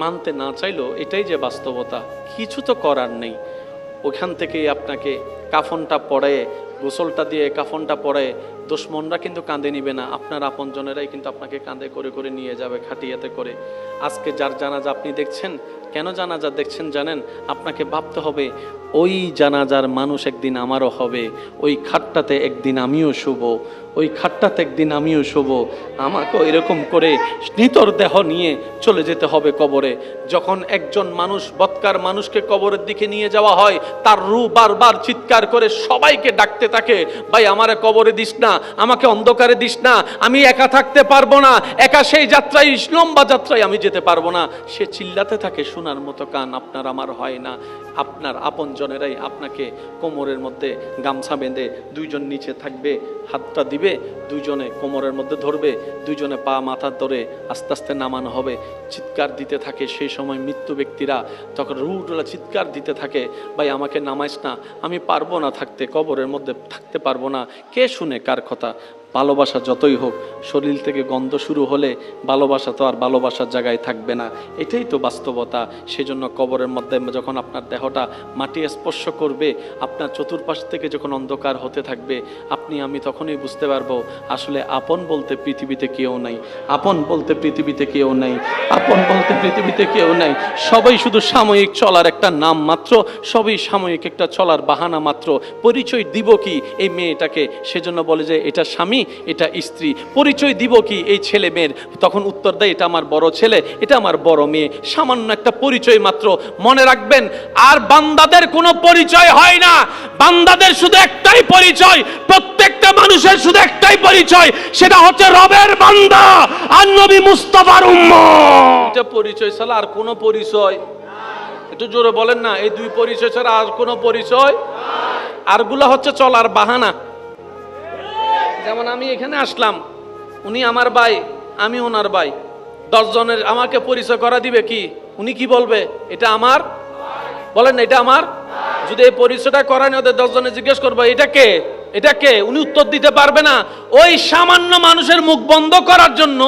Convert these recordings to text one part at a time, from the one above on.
মানতে না চাইলেও এটাই যে বাস্তবতা, কিছু তো করার নেই। ওখান থেকেই আপনাকে কাফনটা পড়ে, গোসলটা দিয়ে কাফনটা পড়ে, দুশমনরা কিন্তু কাঁধে নিবে না, আপনার আপনজনেরাই কিন্তু আপনাকে কাঁধে করে করে নিয়ে যাবে খাটিয়াতে করে। আজকে যার জানাজা আপনি দেখছেন, কেন জানাজা দেখছেন জানেন? আপনাকে ভাবতে হবে ওই জানাজার মানুষ একদিন আমারও হবে, ওই খাটটাতে একদিন আমিও শুব, ওই খাটটাতে একদিন আমিও শুব। আমাকে এরকম করে নিতর দেহ নিয়ে চলে যেতে হবে কবরে। যখন একজন মানুষ, বৎকার মানুষকে কবরের দিকে নিয়ে যাওয়া হয়, তার রূহ বারবার চিৎকার করে সবাইকে ডাকতে থাকে, ভাই আমারে কবরে দিস না, আমাকে অন্ধকারে দিস না, আমি একা থাকতে পারবো না, একা সেই যাত্রায়, লম্বা যাত্রায় আমি যেতে পারবো না। সে চিল্লাতে থাকে, শোনার মতো কান আপনার আমার হয় না। আপনার আপনজনেরাই আপনাকে কোমরের মধ্যে গামছা বেঁধে, দুইজন নিচে থাকবে, হাতটা দিবে, দুইজনে কোমরের মধ্যে ধরবে, দুইজনে পা মাথা ধরে আস্তে আস্তে নামানো হবে। চিৎকার দিতে থাকে সেই সময় মৃত্যু ব্যক্তিরা, তখন রুহগুলো চিৎকার দিতে থাকে, ভাই আমাকে নামাইস না, আমি পারবো না থাকতে, কবরের মধ্যে থাকতে পারবো না। কে শুনে কার কথা? ভালোবাসা যতই হোক, শরীর থেকে গন্ধ শুরু হলে ভালোবাসা তো আর ভালোবাসার জায়গায় থাকবে না। এটাই তো বাস্তবতা। সেজন্য কবরের মধ্যে যখন আপনার দেহটা মাটি স্পর্শ করবে, আপনার চতুর্পাশ থেকে যখন অন্ধকার হতে থাকবে, আপনি আমি তখনই বুঝতে পারবো আসলে আপন বলতে পৃথিবীতে কেউ নাই, আপন বলতে পৃথিবীতে কেউ নাই, আপন বলতে পৃথিবীতে কেউ নাই। সবাই শুধু সাময়িক চলার একটা নাম মাত্র, সবই সাময়িক একটা চলার বাহানা মাত্র। পরিচয় দিব কি এই মেয়েটাকে? সেজন্য বলে যে এটা স্বামী, এটা স্ত্রী। পরিচয় দিব কি এই ছেলে মেয়ের? তখন উত্তর দেয় এটা আমার বড় ছেলে, এটা আমার বড় মেয়ে। সামান্য একটা পরিচয় মাত্র। মনে রাখবেন, আর বান্দাদের কোনো পরিচয় হয় না, বান্দাদের শুধু একটাই পরিচয়, প্রত্যেকটা মানুষের শুধু একটাই পরিচয়, সেটা হচ্ছে রবের বান্দা আর নবী মুস্তাফার উম্মত। এটা পরিচয় ছাড়া আর কোনো পরিচয়, একটু জোরে বলেন না, এই দুই পরিচয় ছাড়া আর কোনো পরিচয়, আরগুলা হচ্ছে চলার বাহানা। যেমন আমি এখানে আসলাম, উনি আমার ভাই, আমি ওনার ভাই, 10 জনের আমাকে পরিচয় করা দিবে কি? উনি কি বলবে? এটা আমার, বলেন না এটা আমার। যদি এই পরিচয়টা করায় না, ওদের 10 জনে জিজ্ঞেস করবো এটা কে, এটা কে, উনি উত্তর দিতে পারবে না। ওই সামান্য মানুষের মুখ বন্ধ করার জন্য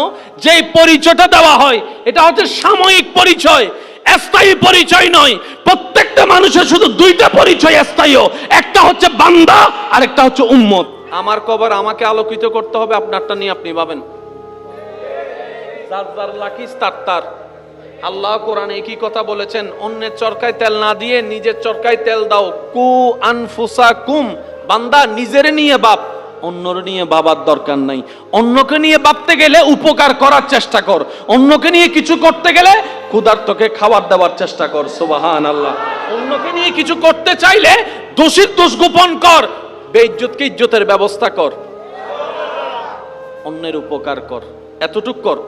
যেই পরিচয়টা দেওয়া হয়, এটা হচ্ছে সাময়িক পরিচয়, স্থায়ী পরিচয় নয়। প্রত্যেকটা মানুষের শুধু দুইটা পরিচয় স্থায়ী, একটা হচ্ছে বান্দা আর একটা হচ্ছে উম্মত। আমার কবর আমাকে আলোকিত করতে হবে, আপনারটা নিয়ে আপনি ভাবেন। যার যার লাকিস তার। আল্লাহ কোরআনে একই কথা বলেছেন, অন্যের চরকায় তেল না দিয়ে নিজের চরকায় তেল দাও। কু আনফুসাকুম, বান্দা নিজের নিয়ে বাপ, অন্যর নিয়ে বাবার দরকার নাই। অন্যকে নিয়ে ভাবতে গেলে উপকার করার চেষ্টা কর, অন্যকে নিয়ে কিছু করতে গেলে ক্ষুধার্তকে খাবার দেওয়ার চেষ্টা কর। সুবহানাল্লাহ। অন্যকে নিয়ে কিছু করতে চাইলে দোষীর দোষ গোপন কর, বেইজ্জতকে ইজ্জতের ব্যবস্থা কর, অন্যের উপকার কর, এতটুক কর।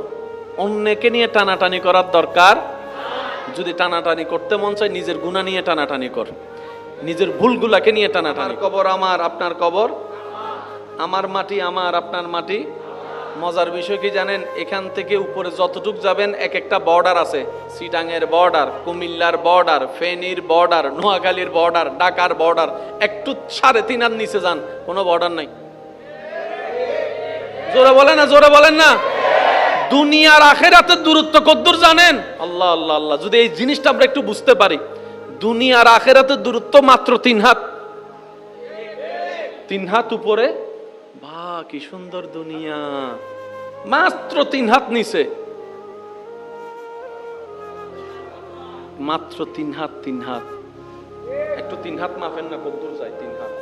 অন্যকে নিয়ে টানাটানি করার দরকার। যদি টানাটানি করতে মন চায়, নিজের গুনাহ নিয়ে টানাটানি কর, নিজের ভুলগুলাকে নিয়ে টানাটানি। কবর আমার, আপনার কবর আমার, মাটি আমার, আপনার মাটি। মজার বিষয় কি জানেন? এখান থেকে উপরে যতটুক যাবেন এক একটা বর্ডার আছে। চিটাঙের বর্ডার, কুমিল্লার বর্ডার, ফেনীর বর্ডার, নোয়াখালীর বর্ডার, ঢাকার বর্ডার। একটু 3.5 হাত নিচে যান, কোনো বর্ডার নাই। জোরে বলেন না, জোরে বলেন না। দুনিয়ার আখিরাতের দূরত্ব কতদূর জানেন? আল্লাহ আল্লাহ আল্লাহ, যদি এই জিনিসটা আমরা একটু বুঝতে পারি। দুনিয়ার আখিরাতের দূরত্ব মাত্র 3 হাত। 3 হাত উপরে, বাহ কি সুন্দর দুনিয়া, মাত্র 3 হাত নিচে, মাত্র 3 হাত। 3 হাত, একটু 3 হাত মাপেন না, কতদূর যায় 3 হাত।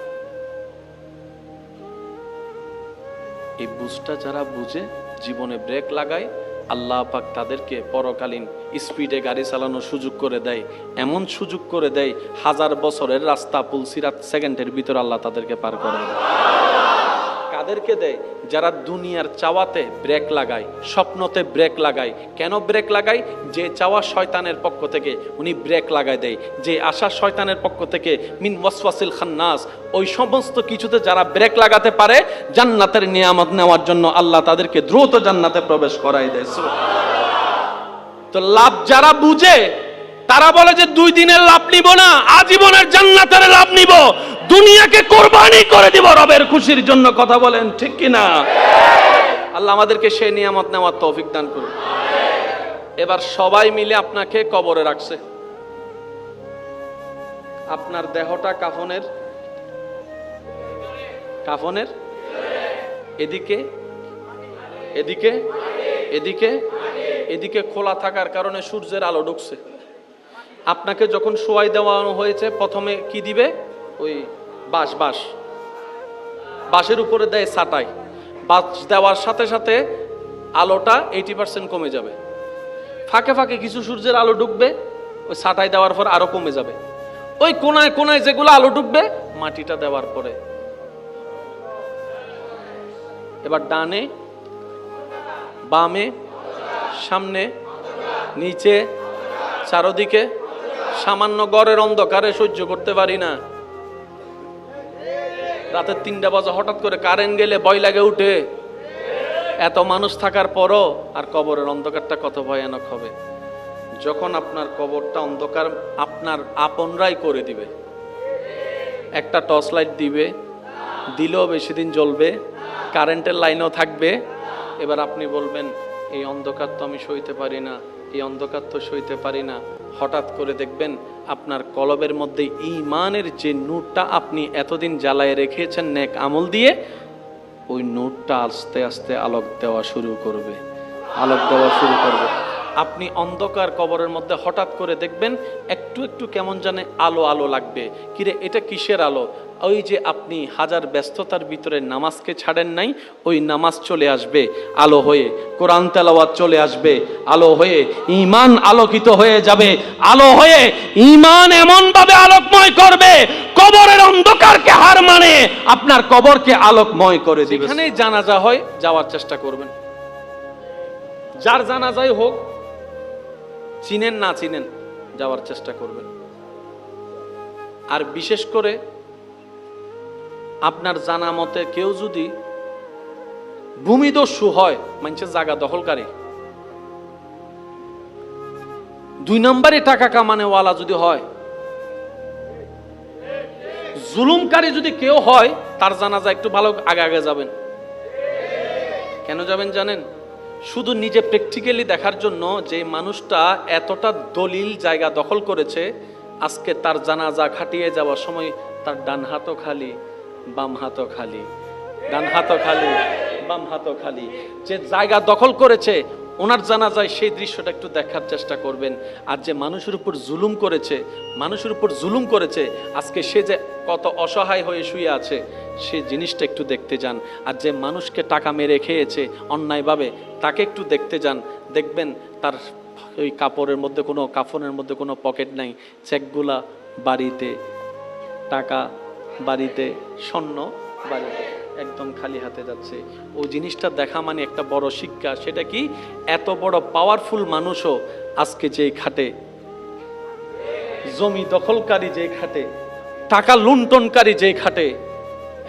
এই বুঝটা যারা বুঝে, জীবনে ব্রেক লাগায়, আল্লাহ পাক তাদেরকে পরকালীন স্পিডে গাড়ি চালানোর সুযোগ করে দেয়। এমন সুযোগ করে দেয়, 1000 বছরের রাস্তা পুলসিরাত সেকেন্ডের ভিতর আল্লাহ তাদেরকে পার করে দেয়। কাদেরকে দেয়? যারা দুনিয়ার চাওয়াতে ব্রেক লাগায়, স্বপ্নতে ব্রেক লাগায়। কেন ব্রেক লাগায়? যে চাওয়া শয়তানের পক্ষ থেকে, উনি ব্রেক লাগায় দেয়। যে আশা শয়তানের পক্ষ থেকে, মিন ওয়াসওয়াসিল খান্নাস, ওই সমস্ত কিছুতে যারা ব্রেক লাগাতে পারে, জান্নাতের নিয়ামত নেওয়ার জন্য আল্লাহ তাদেরকে দ্রুত জান্নাতে প্রবেশ করাই দেয়। তো লাভ যারা বুঝে, তারা বলে যে 2 দিনের লাভ নিব না, আজীবনের জান্নাতের লাভ নিব, দুনিয়াকে কোরবানি করে দিব রবের খুশির জন্য। কথা বলেন ঠিক কিনা? আল্লাহ আমাদেরকে সেই নিয়ামত নেওয়ার তৌফিক দান করুন। এবার সবাই মিলে আপনাকে কবরে রাখছে, আপনার দেহটা কাফনের এদিকে এদিকে এদিকে এদিকে খোলা থাকার কারণে সূর্যের আলো ঢুকছে। আপনাকে যখন শোয়াই দেওয়া হয়েছে, প্রথমে কি দিবে? ওই বাঁশের উপরে দেয় ছাটাই। বাঁশ দেওয়ার সাথে সাথে আলোটা 80% কমে যাবে, ফাঁকে ফাঁকে কিছু সূর্যের আলো ঢুকবে, ওই ছাটাই দেওয়ার পর আরো কমে যাবে। ওই কোনায় কোনায় যেগুলো আলো ঢুকবে মাটিটা দেওয়ার পরে। এবার ডানে বামে সামনে নিচে চারদিকে। সামান্য ঘরের অন্ধকারে সহ্য করতে পারি না, রাতের 3টা বাজে হঠাৎ করে কারেন্ট গেলে ভয় লাগে উঠে। এত মানুষ থাকার পরও আর কবরের অন্ধকারটা কত ভয়ানক হবে। যখন আপনার কবরটা অন্ধকার আপনার আপনরাই করে দিবে, একটা টর্চ লাইট দিবে, দিলেও বেশি দিন জ্বলবে, কারেন্টের লাইনও থাকবে। এবার আপনি বলবেন এই অন্ধকার তো আমি সইতে পারি না, এই অন্ধকার তো সইতে পারি না। হঠাৎ করে দেখবেন আপনার কলবের মধ্যে ঈমানের যে নূরটা আপনি এতদিন জ্বালায় রেখেছেন নেক আমল দিয়ে, ওই নূরটা আস্তে আস্তে আলোক দেওয়া শুরু করবে। আপনি অন্ধকার কবরের মধ্যে হঠাৎ করে দেখবেন একটু একটু কেমন জানে আলো আলো লাগবে। কিরে এটা কিসের আলো? ওই যে আপনি হাজার ব্যস্ততার ভিতরে নামাজকে ছাড়েন নাই, ওই নামাজ চলে আসবে আলো হয়ে, কোরআন তেলাওয়াত চলে আসবে আলো হয়ে, ঈমান আলোকিত হয়ে যাবে আলো হয়ে। ঈমান এমন ভাবে আলোকময় করবে, কবরের অন্ধকারকে হার মানে আপনার কবরকে আলোকময় করে দিবে। এখানে জানাজা হয়, যাওয়ার চেষ্টা করবেন। যার জানাজাই হোক, চিনেন না চিনেন, যাওয়ার চেষ্টা করবেন। আর বিশেষ করে আপনার জানা মতে কেউ যদি ভূমিদস্যু হয়, মানুষের জায়গা দখলকারী, 2 নম্বরে টাকা কামানেওয়ালা যদি হয়, জুলুমকারী যদি কেউ হয়, তার জানাজা একটু ভালো আগে আগে যাবেন। কেন যাবেন জানেন? শুধু নিজে প্র্যাকটিক্যালি দেখার জন্য যে মানুষটা এতটা দলিল জায়গা দখল করেছে, আজকে তার জানাজা খাটিয়ে যাওয়ার সময় তার ডান হাতও খালি বাম হাতও খালি, ডান হাতও খালি বাম হাতও খালি। যে জায়গা দখল করেছে ওনার জানাজায় সেই দৃশ্যটা একটু দেখার চেষ্টা করবেন। আর যে মানুষের উপর জুলুম করেছে আজকে সে যে কত অসহায় হয়ে শুয়ে আছে, সে জিনিসটা একটু দেখতে যান। আর যে মানুষকে টাকা মেরে খেয়েছে অন্যায়ভাবে, তাকে একটু দেখতে যান। দেখবেন তার ওই কাফনের মধ্যে কোনো পকেট নাই, চেকগুলা বাড়িতে, টাকা বাড়িতে, স্বর্ণ বাড়িতে, একদম খালি হাতে যাচ্ছে। ওই জিনিসটা দেখা মানে একটা বড় শিক্ষা। সেটা কি? এত বড় পাওয়ারফুল মানুষও আজকে যেই খাটে, জমি দখলকারী যেই খাটে, টাকা লুণ্ঠনকারী যেই খাটে,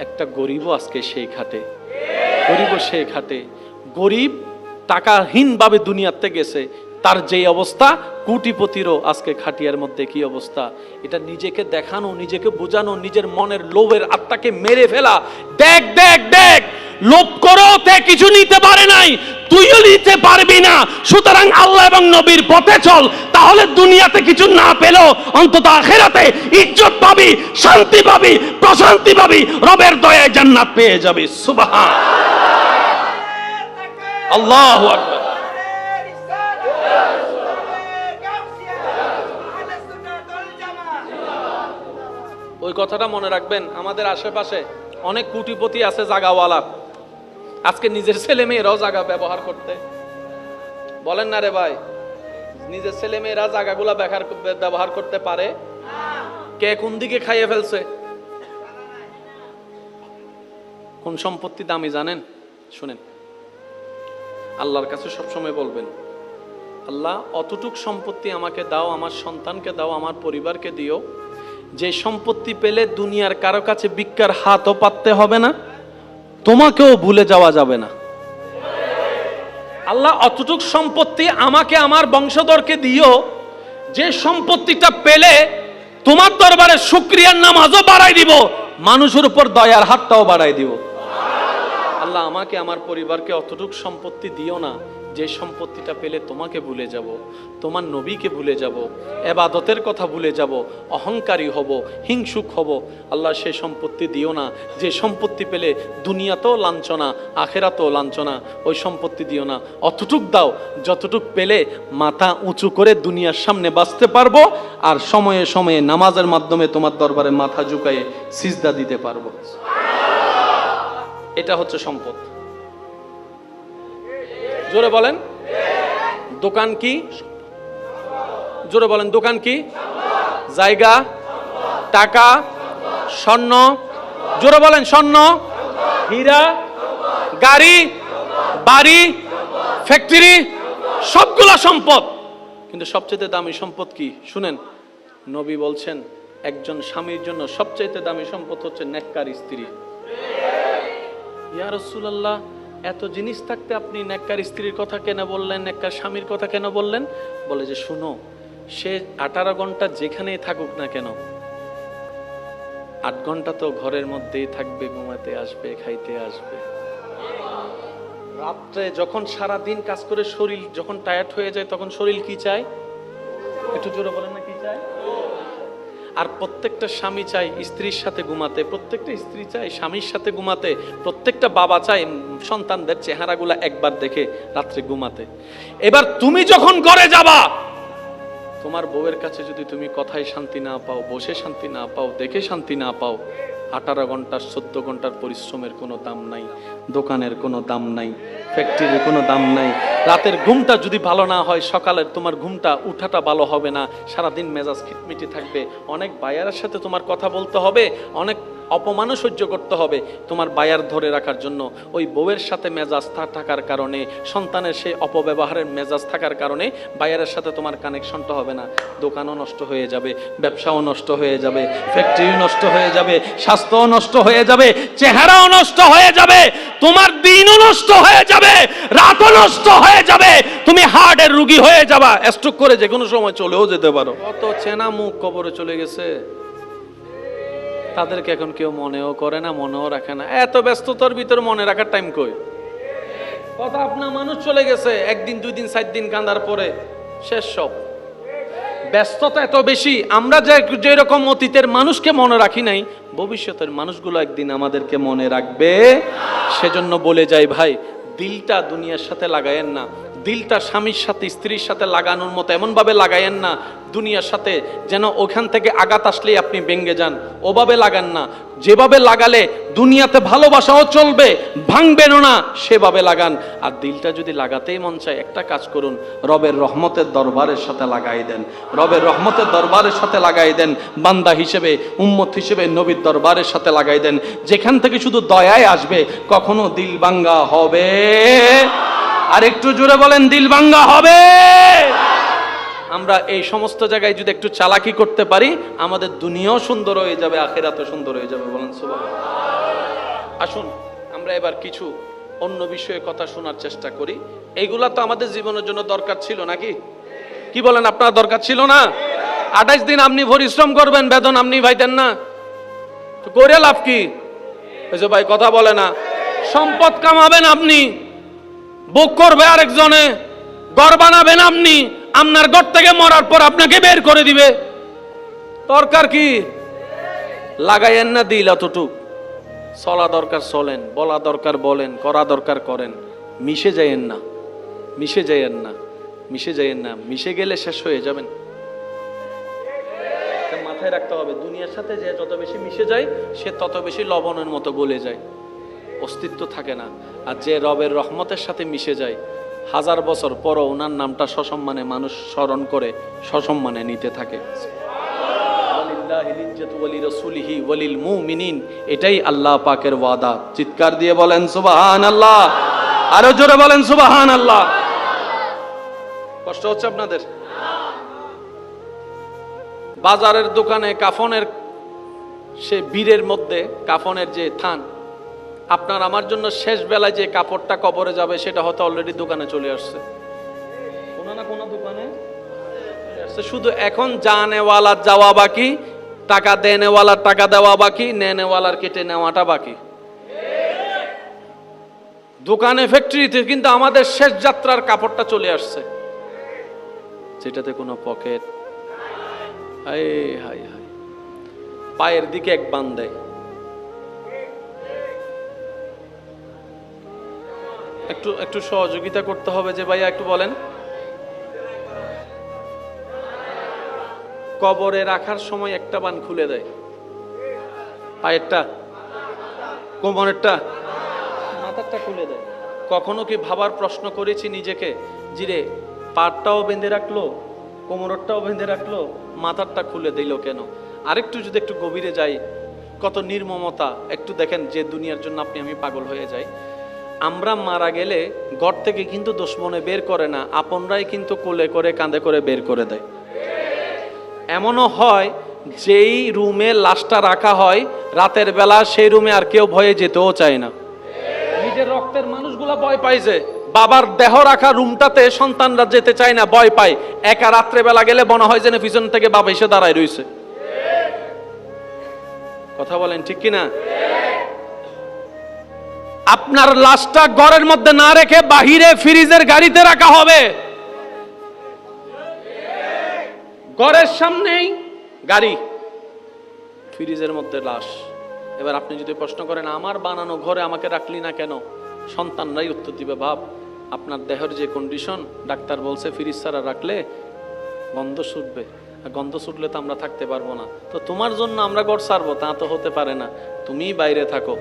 একটা গরিবও আজকে সেই খাটে, গরিব টাকাহীন ভাবে দুনিয়াতে গেছে, তার যে অবস্থা কোটিপতিরও আজকে খাটিয়ার মধ্যে কি অবস্থা। এটা নিজেকে দেখানো, নিজেকে বোঝানো, নিজের মনের লোভের আত্মাকে মেরে ফেলা। দেখ দেখ দেখ, লোভ করেও তে কিছু নিতে পারে নাই, তুইও নিতে পারবি না। সুতরাং আল্লাহ এবং নবীর পথে চল, তাহলে দুনিয়াতে কিছু না পেলেও অন্তত আখিরাতে ইজ্জত পাবি, শান্তি পাবি, প্রশান্তি পাবি, রবের দয়ায় জান্নাত পেয়ে যাবি। সুবহান আল্লাহু আকবার। ওই কথাটা মনে রাখবেন। আমাদের আশেপাশে অনেক কোটিপতি আছে, জাগাওয়ালা, আজকে নিজের ছেলে মেয়েরাও জায়গা ব্যবহার করতে বলেন না রে ভাই। নিজের ছেলে মেয়েরা জায়গাগুলা ব্যবহার করতে পারে, কে কোন দিকে খাইয়ে ফেলছে। কোন সম্পত্তি দামি জানেন? শুনেন, আল্লাহর কাছে সবসময় বলবেন, আল্লাহ অতটুক সম্পত্তি আমাকে দাও, আমার সন্তানকে দাও, আমার পরিবারকে দিও, যে সম্পত্তি পেলে দুনিয়ার কারো কাছে ভিক্ষার হাতও পাততে হবে না, তোমাকেও ভুলে যাওয়া যাবে না। আল্লাহ অতটুক সম্পত্তি আমাকে, আমার বংশধরকে দিও, যে সম্পত্তিটা পেলে তোমার দরবারে শুকরিয়ার নামাজও বাড়াই দিব, মানুষের উপর দয়ার হাতটাও বাড়াই দিব। আল্লাহ আমাকে, আমার পরিবারকে অতটুক সম্পত্তি দিও না যে সম্পত্তিটা পেলে তোমাকে ভুলে যাব, তোমার নবীকে ভুলে যাব, ইবাদতের কথা ভুলে যাব, অহংকারী হব, হিংসুক হব। আল্লাহ সেই সম্পত্তি দিও না যে সম্পত্তি পেলে দুনিয়াতেও লাঞ্ছনা, আখেরাতেও লাঞ্ছনা। ওই সম্পত্তি দিও না, অতটুক দাও যতটুক পেলে মাথা উঁচু করে দুনিয়ার সামনে বাঁচতে পারবো, আর সময়ে সময়ে নামাজের মাধ্যমে তোমার দরবারে মাথা ঝুঁকায়ে সিজদা দিতে পারবো। এটা হচ্ছে সম্পদ। জোরে বলেন দোকান কি? জোরে বলেন দোকান কি? জায়গা, টাকা, স্বর্ণ। জোরে বলেন স্বর্ণ, হীরা, গাড়ি, বাড়ি, ফ্যাক্টরি, সবগুলা সম্পদ। কিন্তু সবচেয়ে দামি সম্পদ কি শুনেন? নবী বলছেন একজন স্বামীর জন্য সবচেয়ে দামি সম্পদ হচ্ছে নেককার স্ত্রী। ইয়া রাসূলুল্লাহ, এত জিনিস থাকতে আপনি নেককার স্ত্রীর কথা কেন বললেন, নেককার স্বামীর কথা কেন বললেন? বলে যে শুনো, সে 18 ঘন্টা যেখানেই থাকুক না কেন, 8 ঘন্টা তো ঘরের মধ্যেই থাকবে, ঘুমাতে আসবে, খাইতে আসবে। রাত্রে যখন সারা দিন কাজ করে শরীর যখন টায়ার্ড হয়ে যায়, তখন শরীর কি চায়? একটু জোরে বলেন না, কি চায়? আর প্রত্যেকটা স্বামী চায় স্ত্রীর সাথে ঘুমাতে, প্রত্যেকটা স্ত্রী চায় স্বামীর সাথে ঘুমাতে, প্রত্যেকটা বাবা চায় সন্তানদের চেহারাগুলা একবার দেখে রাত্রে ঘুমাতে। এবার তুমি যখন ঘরে যাবা, তোমার বউয়ের কাছে যদি তুমি কথায় শান্তি না পাও, বসে শান্তি না পাও, দেখে শান্তি না পাও, 18 ঘন্টার 14 ঘন্টার পরিশ্রমের কোনো দাম নাই, দোকানের কোনো দাম নাই, ফ্যাক্টরির কোনো দাম নাই। রাতের ঘুমটা যদি ভালো না হয়, সকালের তোমার ঘুমটা উঠাটা ভালো হবে না, সারাদিন মেজাজ খিটমিটি থাকবে। অনেক বায়ারের সাথে তোমার কথা বলতে হবে, অনেক অপমানও সহ্য করতে হবে তোমার বায়ার ধরে রাখার জন্য। ওই বউয়ের সাথে মেজাজ থাকার কারণে, সন্তানের সেই অপব্যবহারের মেজাজ থাকার কারণে বায়ারের সাথে তোমার কানেকশনটা হবে না। দোকানও নষ্ট হয়ে যাবে, ব্যবসাও নষ্ট হয়ে যাবে, ফ্যাক্টরিও নষ্ট হয়ে যাবে, স্বাস্থ্যও নষ্ট হয়ে যাবে, চেহারাও নষ্ট হয়ে যাবে, তোমার দিনও নষ্ট হয়ে যাবে, রাতও নষ্ট হয়ে যাবে, তুমি হার্টের রোগী হয়ে যাবা, স্ট্রোক করে যে কোনো সময় চলেও যেতে পারো। কত চেনা মুখ কবরে চলে গেছে, তাদেরকে এখন কেউ মনেও করে না, মনেও রাখে না। এত ব্যস্ততার ভিতর মনে রাখার টাইম কই? কথা আপনার মানুষ চলে গেছে, 1 দিন 2 দিন 4 দিন কাঁদার পরে শেষ সব। ব্যস্ততা এত বেশি, আমরা যে রকম অতীতের মানুষকে মনে রাখি নাই, ভবিষ্যতের মানুষগুলো একদিন আমাদেরকে মনে রাখবে। সেজন্য বলে যাই ভাই, দিলটা দুনিয়ার সাথে লাগায়েন না, দিলটা স্বামীর সাথে স্ত্রীর সাথে লাগানোর মতো এমন ভাবে লাগায়েন না দুনিয়ার সাথে যেন ওখান থেকে আঘাত আসলেই আপনি ভেঙে যান। ওভাবে লাগান না, যেভাবে লাগালে দুনিয়াতে ভালোবাসাও চলবে, ভাঙবেনও না, সেভাবে লাগান। আর দিলটা যদি লাগাতেই মন চায়, একটা কাজ করুন, রবের রহমতের দরবারের সাথে লাগাই দেন, রবের রহমতের দরবারের সাথে লাগাই দেন, বান্দা হিসেবে, উম্মত হিসেবে নবীর দরবারের সাথে লাগাই দেন। যেখান থেকে শুধু দয়ায় আসবে, কখনো দিল ভাঙ্গা হবে। আর একটু জোরে বলেন, দিল ভাঙ্গা হবে। আমরা এই সমস্ত জায়গায় যদি একটু চালাকি করতে পারি, আমাদের দুনিয়াও সুন্দর হয়ে যাবে, আখিরাতও সুন্দর হয়ে যাবে। বলেন সুবহানাল্লাহ। আসুন আমরা এবার কিছু অন্য বিষয়ে কথা শোনার চেষ্টা করি। এইগুলা তো আমাদের জীবনের জন্য দরকার ছিল নাকি? কি বলেন, আপনার দরকার ছিল না? 28 দিন আপনি পরিশ্রম করবেন, বেতন আপনি পাইতেন না, তো করে লাভ কি? ওই যে ভাই কথা বলে না, সম্পদ কামাবেন আপনি, বুক করবে আরেকজনে, ঘর বানাবেন আপনি, আপনার ঘর থেকে মরার পর আপনাকে বের করে দিবে। দরকার কি? লাগাইয়েন না দিল অতটুক। চলা দরকার চলেন, বলা দরকার বলেন, করা দরকার করেন। মিশে যাইয়েন না, মিশে যাইয়েন না, মিশে যাইয়েন না। মিশে গেলে শেষ হয়ে যাবেন। মাথায় রাখতে হবে, দুনিয়ার সাথে যে যত বেশি মিশে যায়, সে তত বেশি লবণের মতো গলে যায়, অস্তিত্ব থাকে না। আর যে রবের রহমতের সাথে মিশে যায়, 1000 বছর পরও ওনার নামটা সসম্মানে মানুষ স্মরণ করে, সসম্মানে নিতে থাকে। এটাই আল্লাহ পাকের ওয়াদা। চিৎকার দিয়ে বলেন সুবহানাল্লাহ, আরো জোরে বলেন সুবহানাল্লাহ। কষ্ট হচ্ছে আপনাদের? বাজারের দোকানে কাফনের সে বীরের মধ্যে কাফনের যে থান, আপনার আমার জন্য শেষ বেলায় যে কাপড়টা কবরে যাবে, সেটা হয়তো অলরেডি দোকানে চলে আসছে, কোনো না কোনো দোকানে আসছে। শুধু এখন জানেওয়ালার যাওয়া বাকি, টাকা দেনেওয়ালার টাকা দেওয়া বাকি, নেনেওয়ালার কেটে নেওয়াটা বাকি। দোকানে ফ্যাক্টরিতে, কিন্তু আমাদের শেষ যাত্রার কাপড়টা চলে আসছে, যেটাতে কোনো পকেট, হায় হায় হায়, পায়ের দিকে এক বান দেয়। একটু একটু সহযোগিতা করতে হবে যে ভাইয়া একটু বলেন। কবরে রাখার সময় একটা বান খুলে দেয়, পায়েরটা, কোমরেরটা, মাথারটা খুলে দেয়। কখনো কি ভাবার প্রশ্ন করেছি নিজেকে, জিরে পাটটাও বেঁধে রাখলো, কোমরটাও বেঁধে রাখলো, মাথারটা খুলে দিল কেন? আরেকটু যদি একটু গভীরে যাই, কত নির্মমতা একটু দেখেন, যে দুনিয়ার জন্য আপনি আমি পাগল হয়ে যাই। আমরা মারা গেলে ঘর থেকে কিন্তু দুশমনে বের করে না, আপনরাই কিন্তু কোলে করে কাঁধে করে বের করে দেয়। এমনও হয় যেই রুমে লাশটা রাখা হয় রাতের বেলা, সেই রুমে আর কেউ ভয়ে যেতেও চায় না। নিজের রক্তের মানুষগুলা ভয় পায় যে বাবার দেহ রাখা রুমটাতে সন্তানরা যেতে চায় না, ভয় পায়। একা রাত্রে বেলা গেলে মনে হয় যেন পিছন থেকে বাবা এসে দাঁড়ায় রয়েছে। কথা বলেন ঠিক কিনা? আপনার লাশটা ঘরের মধ্যে না রেখে বাহিরে ফ্রিজের গাড়িতে রাখা হবে। ঘরের সামনেই গাড়ি, ফ্রিজের মধ্যে লাশ। এবার আপনি যদি প্রশ্ন করেন আমার বানানো ঘরে আমাকে রাখলি না কেন, সন্তানরাই উত্তর দিবে, বাপ আপনার দেহের যে কন্ডিশন, ডাক্তার বলছে ফ্রিজ ছাড়া রাখলে গন্ধ ছুটবে, আর গন্ধ ছুটলে তো আমরা থাকতে পারবো না, তো তোমার জন্য আমরা ঘর ছাড়বো, তা তো হতে পারে না, তুমিই বাইরে থাকো,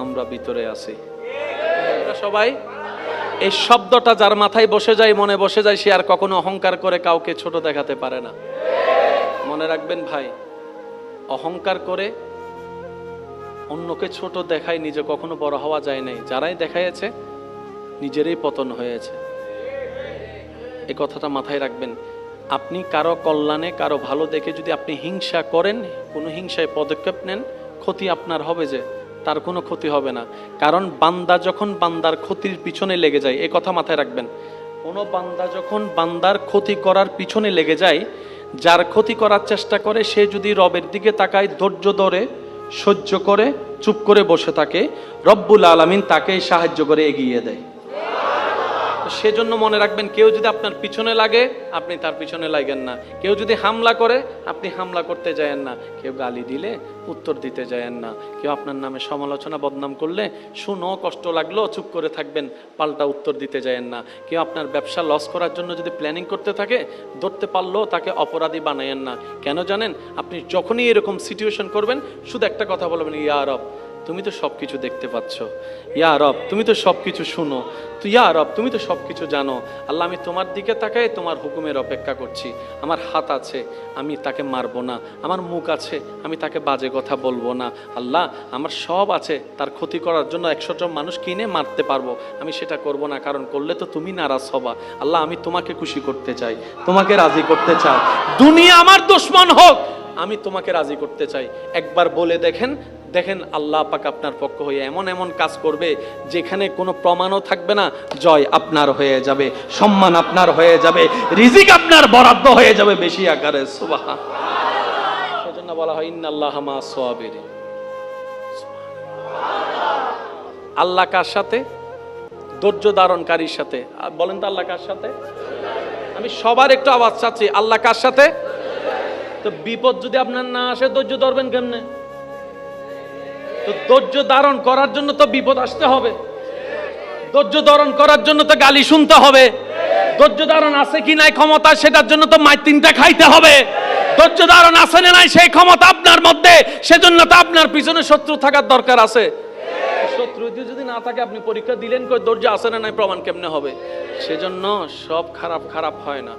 আমরা ভিতরে আছি। সবাই এই শব্দটা যার মাথায় বসে যায়, মনে বসে যায়, সে আর কখনো অহংকার করে কাউকে ছোট দেখাতে পারে না। মনে রাখবেন ভাই, অহংকার করে অন্যকে ছোট দেখায় নিজে কখনো বড় হওয়া যায় নাই। যারাই দেখাইছে নিজেরই পতন হয়েছে। এই কথাটা মাথায় রাখবেন। আপনি কারো কল্যাণে, কারো ভালো দেখে যদি আপনি হিংসা করেন, কোনো হিংসায় পদক্ষেপ নেন, ক্ষতি আপনার হবে, যে তার কোনো ক্ষতি হবে না। কারণ বান্দা যখন বান্দার ক্ষতির পিছনে লেগে যায়, এই কথা মাথায় রাখবেন, কোনো বান্দা যখন বান্দার ক্ষতি করার পিছনে লেগে যায়, যার ক্ষতি করার চেষ্টা করে, সে যদি রবের দিকে তাকায়, ধৈর্য ধরে, সহ্য করে, চুপ করে বসে থাকে, রব্বুল আলামিন তাকেই সাহায্য করে এগিয়ে দেয়। সেজন্য মনে রাখবেন, কেউ যদি আপনার পিছনে লাগে, আপনি তার পিছনে লাগেন না। কেউ যদি হামলা করে, আপনি হামলা করতে যায়েন না। কেউ গালি দিলে উত্তর দিতে যায়েন না। কেউ আপনার নামে সমালোচনা, বদনাম করলে শুনো, কষ্ট লাগলো, চুপ করে থাকবেন, পাল্টা উত্তর দিতে যায়েন না। কেউ আপনার ব্যবসা লস করার জন্য যদি প্ল্যানিং করতে থাকে, ধরতে পারলেও তাকে অপরাধী বানায়েন না। কেন জানেন? আপনি যখনই এরকম সিচুয়েশন করবেন, শুধু একটা কথা বলবেন, ইয়া রব তুমি তো সবকিছু দেখতে পাচ্ছ, ইয়া রব তুমি তো সবকিছু শুনো, তো ইয়া রব তুমি তো সবকিছু জানো। আল্লাহ আমি তোমার দিকে তাকাই তোমার হুকুমের অপেক্ষা করছি। আমার হাত আছে, আমি তাকে মারবো না। আমার মুখ আছে, আমি তাকে বাজে কথা বলবো না। আল্লাহ আমার সব আছে, তার ক্ষতি করার জন্য 100 জন মানুষ কিনে মারতে পারবো, আমি সেটা করব না, কারণ করলে তো তুমি নারাজ হবা। আল্লাহ আমি তোমাকে খুশি করতে চাই, তোমাকে রাজি করতে চাই। দুনিয়া আমার দুশমন হোক, আমি তোমাকে রাজি করতে চাই। একবার বলে দেখেন, দেখেন আল্লাহ পাক আপনার পক্ষ হয়ে এমন এমন কাজ করবে, যেখানে কোনো প্রমাণও থাকবে না, জয় আপনার হয়ে যাবে, সম্মান আপনার হয়ে যাবে, রিজিক আপনার বরাদ্দ হয়ে যাবে বেশি আকারে। সুবহান। সেজন্য বলা হয় ইন্নাল্লাহা মা'আস সাবিরিন। আল্লাহ কার সাথে? ধৈর্য ধারণকারীর সাথে। বলেন তো আল্লাহ কার সাথে? আমি সবার একটু আওয়াজ চাচ্ছি, আল্লাহ কার সাথে? তো বিপদ যদি আপনার না আসে, ধৈর্য ধরবেন কেমনে? তো ধৈর্য ধারণ করার জন্য তো বিপদ আসতে হবে, ধৈর্য ধারণ করার জন্য তো গালি শুনতে হবে, ধৈর্য ধারণ আছে কি নাই ক্ষমতা, সেটার জন্য তো মাই তিনটা খাইতে হবে। ধৈর্য ধারণ আছে না নাই সেই ক্ষমতা আপনার মধ্যে, সেজন্য তো আপনার পিছনে শত্রু থাকার দরকার আছে। শত্রু যদি না থাকে, আপনি পরীক্ষা দিলেন, কই ধৈর্য আছে না নাই প্রমাণ কেমনে হবে? সেজন্য সব খারাপ খারাপ হয় না,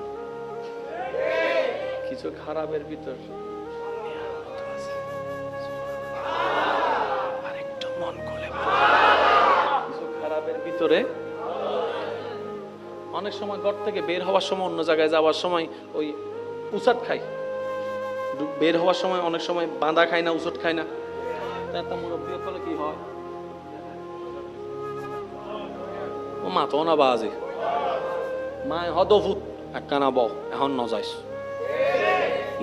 কিছু খারাপের ভিতর আরেকটু মন খুলে কিছু খারাপের ভিতরে। অনেক সময় ঘর থেকে বের হওয়ার সময়, অন্য জায়গায় যাওয়ার সময় ওই উচাট খাই, বের হওয়ার সময় অনেক সময় বাঁধা খাই না, উচট খাই না। একটা মুরব্বী হলে কি হয়, ও মা তো না বাজে মা হদভূত একখানা বউ এখন নজাইস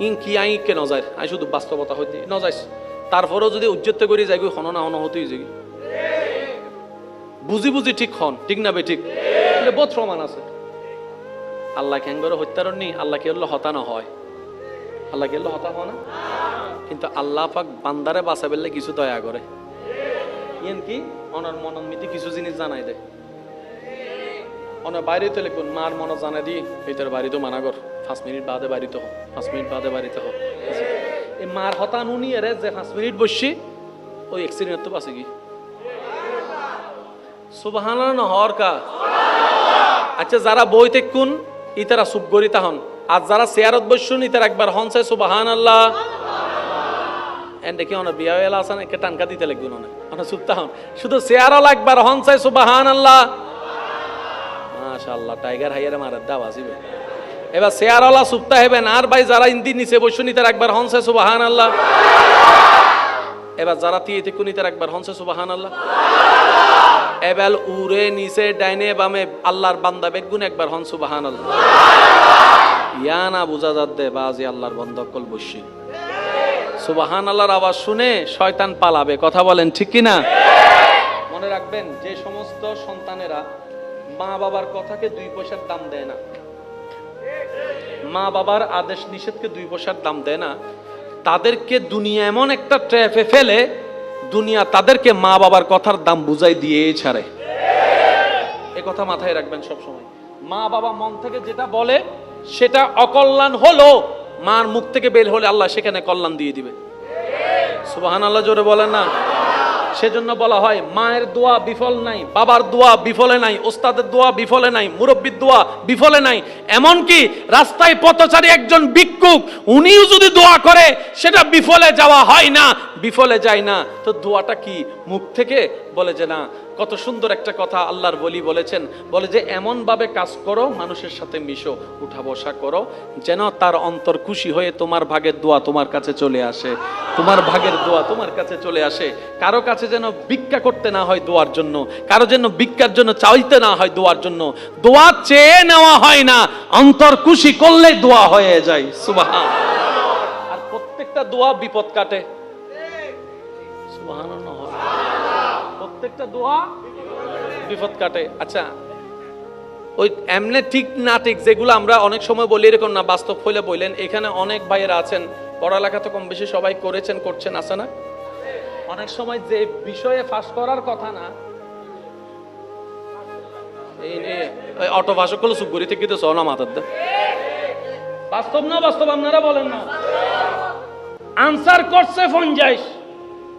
ইন কি আই কে নজায়, আই শুধু বাস্তবতা হইতে নজাইস। তারপরেও যদি উজ্জত করে যাই, হন না হন হতেই যাই, বুঝি বুঝি ঠিক হন, ঠিক না বে ঠিক? বহুত প্রমাণ আছে। আল্লাহ কেঙ্গরে হত্যার নি, আল্লাহ কে হতানো হয়, আল্লাহ কে হতা হয় না। কিন্তু আল্লাহ পাক বান্দারে বাঁচা বেললে কিছু দয়া করে, ইয়েন কি অনার মনমিতি কিছু জিনিস জানাই দেয়। অনার বাইরে তো লিখুন মার মন জানাই দিই এইটার বাড়ি তো মানা কর, 5 মিনিট বাদে বাড়িতে হোক, 5 মিনিট বাদে বাড়িতে হোক। এই মার হতানো নিয়ে রে যে 5 মিনিট বসছি ওই এক্সিডেন্ট তো বাঁচে কি সুবহানাল্লাহ না হর কা। আচ্ছা যারা বই দেখুন ইতারা চুপ করি তাহন, আর যারা চেয়ারত বসুন ইতার একবার হন চাই সুবহানাল্লাহ। এন্ড কি অনা বিয়া এলা আসান একে টানকা দিতে লাগবে না, অনা চুপ তাহন, শুধু চেয়ারও একবার হন চাই সুবহানাল্লাহ। মাশাআল্লাহ, টাইগার হাইয়ারে মারার দাও আসিবে। এবার চেয়ারওয়ালা চুপতা হেবেন, আর ভাই যারা ইন্দি নিচে বসুন ইতার একবার হন চাই সুবহানাল্লাহ। এবার যারা তিয়ে দেখুন ইতার একবার হন চাই সুবহানাল্লাহ। এবার উড়ে নিচে ডাইনে বামে আল্লাহর বান্দা বেগুন একবার হন সুবহানাল্লাহ। ইয়া না বুঝা যাচ্ছে বাজি আল্লাহর বন্ধকল বসি সুবহানাল্লাহর আওয়াজ শুনে শয়তান পালাবে। কথা বলেন ঠিক কি না? মনে রাখবেন যে সমস্ত সন্তানেরা মা বাবার কথাকে 2 পয়সার দাম দেয় না, মা বাবার আদেশ নিষেধকে 2 পয়সার দাম দেয় না, তাদেরকে দুনিয়া এমন একটা ট্র্যাপে ফেলে, দুনিয়া তাদেরকে মা বাবার কথার দাম বুঝাই দিয়ে ছাড়ে। এ কথা মাথায় রাখবেন সব সময়। মা বাবা মন থেকে যেটা বলে সেটা অকল্যাণ হলো, মার মুখ থেকে বের হলে আল্লাহ সেখানে কল্যাণ দিয়ে দিবে। সুবহানাল্লাহ জোরে বলেন না। সেজন্য বলা হয় মায়ের দোয়া বিফল নাই, বাবার দোয়া বিফলে নাই, ওস্তাদের দোয়া বিফলে নাই, মুরব্বির দোয়া বিফলে নাই। এমনকি রাস্তায় পথচারী একজন ভিক্ষুক উনিও যদি দোয়া করে সেটা বিফলে যাওয়া হয় না, বিফলে যায় না। তো দোয়াটা কি মুখ থেকে বলে যে না, কত সুন্দর একটা কথা আল্লাহর বলি বলেছেন, বলে যে এমন ভাবে কাজ করো, মানুষের সাথে মিশো, উঠা বসা করো, যেন তার অন্তর খুশি হয়ে তোমার ভাগের দোয়া তোমার কাছে চলে আসে, তোমার ভাগের দোয়া তোমার কাছে চলে আসে। কারো কাছে যেন ভিক্ষা করতে না হয় দোয়ার জন্য, কারো যেন ভিক্ষার জন্য চাইতে না হয় দোয়ার জন্য। দোয়া চেয়ে নেওয়া হয় না, অন্তর খুশি করলে দোয়া হয়ে যায়। সুবহান। আর প্রত্যেকটা দোয়া বিপদ কাটে। সুবহানাল্লাহ। প্রত্যেকটা দোয়া বিপদ কাটে। আচ্ছা ওই এমনি ঠিক না ঠিক যেগুলো আমরা অনেক সময় বলি এরকম না, বাস্তব হইলে বললেন। এখানে অনেক ভাইয়েরা আছেন, পড়ালেখা তো কম বেশি সবাই করেছেন, করছেন, আছে না? অনেক সময় যে বিষয়ে ফাঁস করার কথা না, এই অটো ভাষক গুলো সুগরি থেকে তো সনা মাথার দে বাস্তব না, বাস্তব আপনারা বলেন না। আনসার করছে ফোন যাইস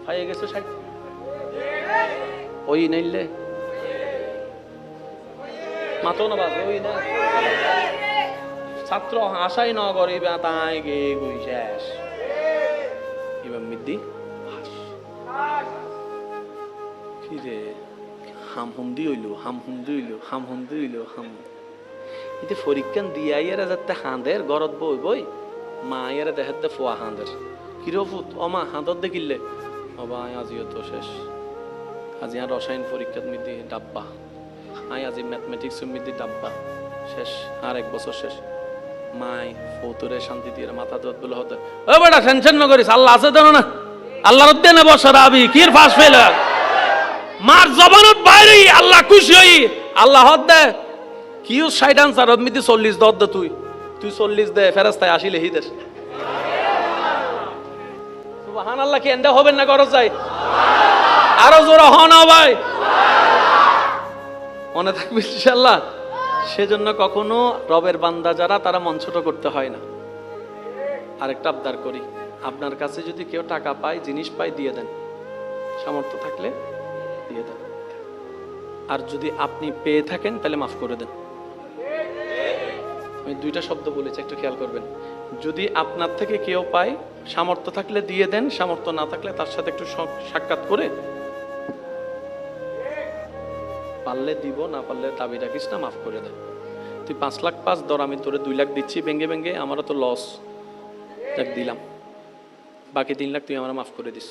হয়ে গেছে সাই ওই নাইলে মাতো না বাজে ওই না ছাত্র আশাই ন করিবে তাই গে গুই শেষ এবার মিদ্দি কি রে হাম হুন্দি হইলো, হাম হুন্দি হইলো, হাম হুন্দি হইলো, হাম এতে পরীক্ষা দিয়ে আইয়ারা যাতে হাঁদের গরত বই বই মা আইয়ারা দেখাতে ফোয়া হাঁদের কিরো ফুট ও মা হাঁদর দেখিলে বাবা আজিও তো শেষ। আজি আর রসায়ন পরীক্ষাত মিদি ডাব্বা, আই আজি ম্যাথমেটিক্স মিদি ডাব্বা শেষ, আর 1 বছর শেষ। মাই ফৌতুরে শান্তি দিয়ে মাথা দত বলে হতে ও বেটা টেনশন না করিস, আল্লাহ আছে জানো না, আল্লাহর উদ্দেনে বসা রাবি কির ফাঁস ফেলা মার জবানত বাইরে আল্লাহ খুশি হই আল্লাহ হদ দে কিউ 60 আনসার মিদি 40 দত দে তুই 40 দে ফেরেশতায় 80 লিখি দে। সুবহানাল্লাহ কি এন্ডা হবেন না গরজ যায় আরো জোরে হন ভাই মনে থাকবে ইনশাআল্লাহ। সেজন্য কখনো রবের বান্দা যারা তারা মন ছোট করতে হয় না। আরেকটা আবদার করি, আপনার কাছে যদি কেউ টাকা পায় জিনিস পায় দিয়ে দেন, সামর্থ্য থাকলে দিয়ে দেন। আর যদি আপনি পেয়ে থাকেন তাহলে মাফ করে দেন। আমি 2টা শব্দ বলেছি, একটু খেয়াল করবেন। যদি আপনার থেকে কেউ পায় সামর্থ্য থাকলে দিয়ে দেন, সামর্থ্য না থাকলে তার সাথে একটু সাক্ষাৎ করে পারলে দিব, না পারলে দাবি রাখিস না, মাফ করে দেন। তুই 5 লাখ পাস ধর, আমি তোরে 2 লাখ দিচ্ছি ভেঙ্গে ভেঙ্গে, আমারও তো লস, দেখ দিলাম, বাকি 3 লাখ তুই আমার মাফ করে দিস।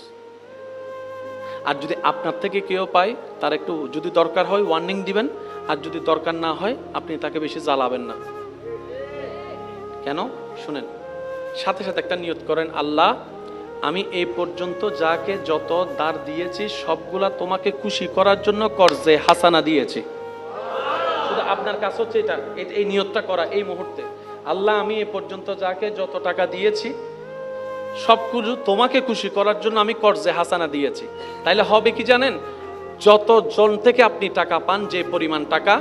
আর যদি আপনার থেকে কেউ পায় তার একটু যদি দরকার হয় ওয়ার্নিং দিবেন, আর যদি দরকার না হয় আপনি তাকে বেশি জ্বালাবেন না। কেন শুনেন, সাথে সাথে একটা নিয়ত করেন, আল্লাহ আমি এই পর্যন্ত যাকে যত দার দিয়েছি সবগুলা তোমাকে খুশি করার জন্য কর্জে হাসানা দিয়েছি। শুধু আপনার কাছে হচ্ছে এটা, এই নিয়তটা করা এই মুহূর্তে, আল্লাহ আমি এ পর্যন্ত যাকে যত টাকা দিয়েছি সবগুলো তোমাকে খুশি করার জন্য আমি কর্জে হাসানা দিয়েছি। তাইলে হবে কি জানেন, যত জন থেকে আপনি টাকা পান, যে পরিমাণ টাকা,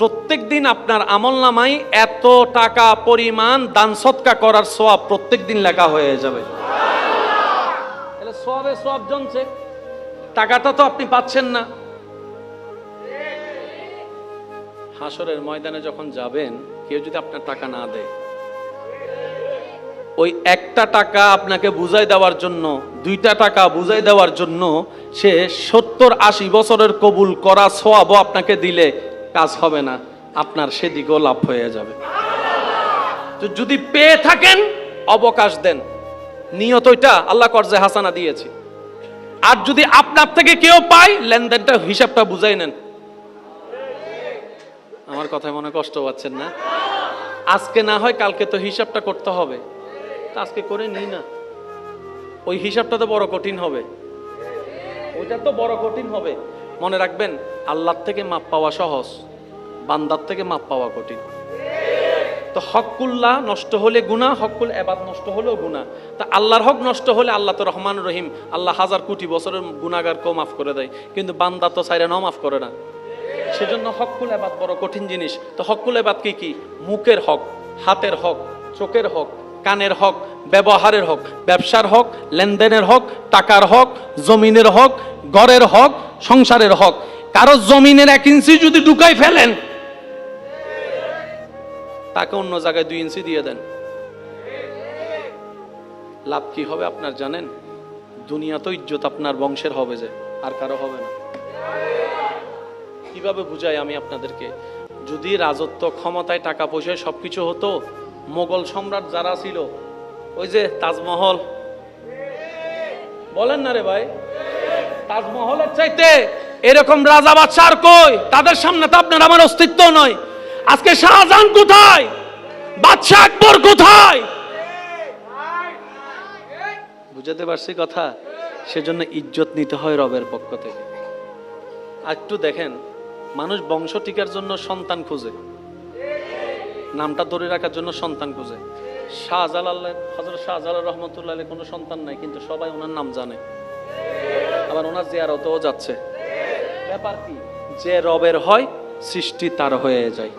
প্রত্যেক দিন আপনার আমলনামায় এত টাকা পরিমাণ দান সদকা করার সওয়াব প্রত্যেক দিন লেখা হয়ে যাবে। তাহলে সওয়াবে সওয়াব জমছে, টাকাটা তো আপনি পাচ্ছেন না। হাসরের ময়দানে যখন যাবেন, কেউ যদি আপনার টাকা না দেয়, ওই একটা টাকা আপনাকে বুঝাই দেওয়ার জন্য, দুইটা টাকা বুঝাই দেওয়ার জন্য সে 70-80 বছরের কবুল করা সওয়াবও আপনাকে দিলে কাজ হবে না, আপনার সেদিকেও লাভ হয়ে যাবে। তো যদি পেয়ে থাকেন অবকাশ দেন, নিয়ত ওইটা আল্লাহ কর্জে হাসানা দিয়েছি। আর যদি আপনার থেকে কেউ পায়, লেনদেনটা হিসাবটা বুঝাই নেন। আমার কথায় মনে কষ্ট পাচ্ছেন না? আজকে না হয় কালকে তো হিসাবটা করতে হবে, আজকে করে নিই না, ওই হিসাবটা তো বড় কঠিন হবে, ওইটা তো বড় কঠিন হবে। মনে রাখবেন, আল্লাহর থেকে মাপ পাওয়া সহজ, বান্দার থেকে মাপ পাওয়া কঠিন। তো হকুল্লাহ নষ্ট হলে গুনাহ, হকুল এবাদ নষ্ট হলেও গুনাহ। তা আল্লাহর হক নষ্ট হলে আল্লাহ তো রহমান রহিম, আল্লাহ 1000 কোটি বছরের গুনাহগারকেও মাফ করে দেয়, কিন্তু বান্দা তো চাইরে নাও মাফ করে না। সেজন্য হকুল এবাদ বড় কঠিন জিনিস। তো হকুল এবাদ কি কি? মুখের হক, হাতের হক, চোখের হক, কানের হক, ব্যবহারের হক, ব্যবসার হক, লেনদেনের হক, টাকার হক, জমিনের হক, ঘরের হক, সংসারের হক। কারো জমিনের 1 ইঞ্চি যদি ঢুকাই ফেলেন, তাকে অন্য জায়গায় 2 ইঞ্চি দিয়ে দেন, লাভ কি হবে আপনার জানেন? দুনিয়া তো ইজ্জত আপনার বংশের হবে, যে আর কারো হবে না। কিভাবে বুঝাই আমি আপনাদেরকে? যদি রাজত্ব, ক্ষমতায়, টাকা পয়সায় সবকিছু হতো, মোগল সম্রাট যারা ছিল, ওই যে তাজমহল, বলেন না রে ভাই, তাজমহলের চাইতে এরকম রাজা বাদশা আর কই? তাদের সামনে তো আপনার আমার অস্তিত্ব নয়। আজকে শাহজাহান কোথায়? বাদশা আকবর কোথায়? বুঝাতে পারছি কথা? সেজন্য ইজ্জত নিতে হয় রবের পক্ষ থেকে। আর একটু দেখেন, মানুষ বংশ টিকার জন্য সন্তান খুঁজে, নামটা ধরে রাখার জন্য সন্তান খুঁজে। শাহজালাল, হযরত শাহজালাল রহমতুল্লাহ আলাইহি কোনো সন্তান নাই, কিন্তু সবাই ওনার নাম জানে, আবার ওনার জিয়ারতেও যাচ্ছে। ব্যাপার কি? যে রবের হয় সৃষ্টি তার হয়ে যায়।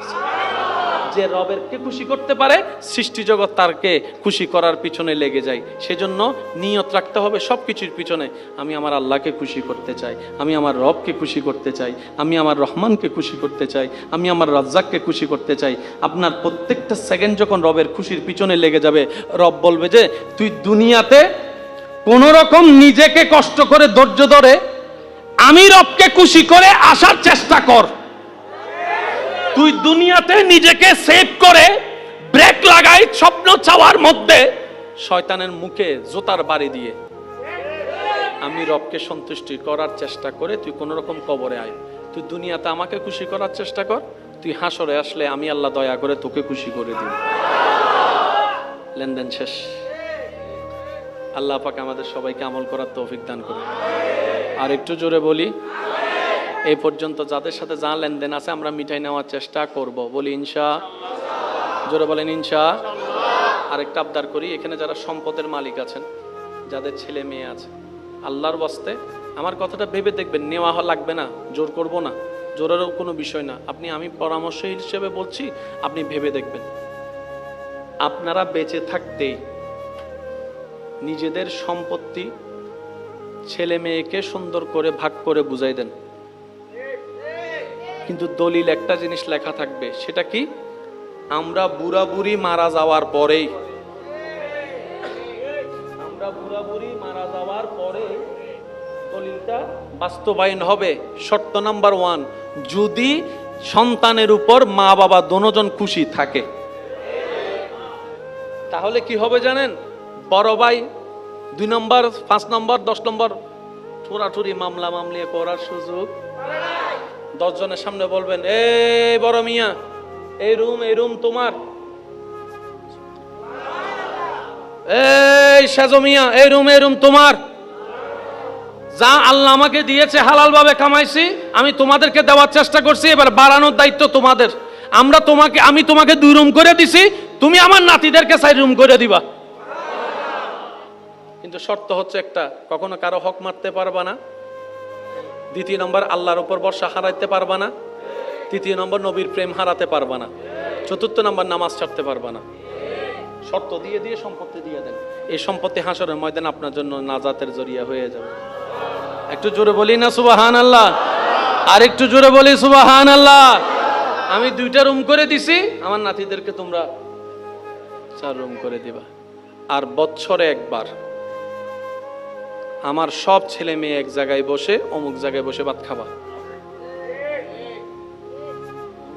যে রবেরকে খুশি করতে পারে, সৃষ্টি জগৎ তারকে খুশি করার পিছনে লেগে যায়। সেজন্য নিয়ত রাখতে হবে সবকিছুর পিছনে, আমি আমার আল্লাহকে খুশি করতে চাই, আমি আমার রবকে খুশি করতে চাই, আমি আমার রহমানকে খুশি করতে চাই, আমি আমার রাজ্জাককে খুশি করতে চাই। আপনার প্রত্যেকটা সেকেন্ড যখন রবের খুশির পিছনে লেগে যাবে, রব বলবে যে তুই দুনিয়াতে কোন রকম নিজেকে কষ্ট করে ধৈর্য ধরে আমি রবকে খুশি করে আসার চেষ্টা কর। তুই দুনিয়াতে নিজেকে সেভ করে ব্রেক লাগাই স্বপ্ন চাওয়ার মধ্যে শয়তানের মুখে জোতার বাড়ি দিয়ে আমি রবকে সন্তুষ্টি করার চেষ্টা করে তুই কোন রকম কবরে আয়। তুই দুনিয়াতে আমাকে খুশি করার চেষ্টা কর, তুই হাসরে আসলে আমি আল্লাহ দয়া করে তোকে খুশি করে দিব। লেনদেন শেষ। আল্লাহ পাক আমাদের সবাইকে আমল করার তৌফিক দান করুন। আর একটু জোরে বলি, এই পর্যন্ত যাদের সাথে যা লেনদেন আছে আমরা মিটাই নেওয়ার চেষ্টা করব। বলি ইনশাআল্লাহ। জোরে বলেন ইনশাআল্লাহ। আরেকটা আবদার করি, এখানে যারা সম্পদের মালিক আছেন, যাদের ছেলে মেয়ে আছে, আল্লাহর ওয়াস্তে আমার কথাটা ভেবে দেখবেন, নেওয়া লাগবে না, জোর করব না, জোরেরও কোনো বিষয় না। আমি পরামর্শ হিসেবে বলছি, আপনি ভেবে দেখবেন। আপনারা বেঁচে থাকতেই নিজেদের সম্পত্তি ছেলে মেয়েকে সুন্দর করে ভাগ করে বুঝাই দেন, কিন্তু দলিল একটা জিনিস লেখা থাকবে, সেটা কি? আমরা বুড়া বুড়ি মারা যাওয়ার পরেই, আমরা বুড়া বুড়ি মারা যাওয়ার পরে দলিলটা বাস্তবায়ন হবে। শর্ত নাম্বার 1, যদি সন্তানের উপর মা বাবা দুজন খুশি থাকে, তাহলে কি হবে জানেন? বড় ভাই 2 নম্বর, 5 নম্বর, 10 নম্বর ঠোরাঠুরি মামলা মামলিয়ে করার সুযোগ। 10 জনের সামনে বলবেন, এই বড় মিয়া, এই রুম তোমার, এই এই সেজমিয়া, এই রুম তোমার। যা আল্লাহ আমাকে দিয়েছে হালাল ভাবে কামাইছি, আমি তোমাদেরকে দেওয়ার চেষ্টা করছি, এবার বাড়ানোর দায়িত্ব তোমাদের। আমি তোমাকে 2 রুম করে দিছি, তুমি আমার নাতিদেরকে 4 রুম করে দিবা। কিন্তু শর্ত হচ্ছে একটা, কখনো কারো হক মারতে পারবা না। 2 নম্বর, আল্লাহর উপর ভরসা হারাইতে পারবা না। 3 নম্বর, নবীর প্রেম হারাতে পারবা না। 4 নম্বর, নামাজ ছাড়তে পারবা না। শর্ত দিয়ে দিয়ে সম্পত্তি দিয়ে দেন। এই সম্পত্তি হাসরের ময়দানে আপনার জন্য নাজাতের জরিয়া হয়ে যাবে। একটু জোরে বলি না সুবহানাল্লাহ? আর একটু জোরে বলি সুবহানাল্লাহ? আমি 2টা রুম করে দিছি, আমার নাতিদেরকে তোমরা 4 রুম করে দিবা। আর বছরে একবার আমার সব ছেলে মেয়ে এক জায়গায় বসে, অমুক জায়গায় বসে ভাত খাবা।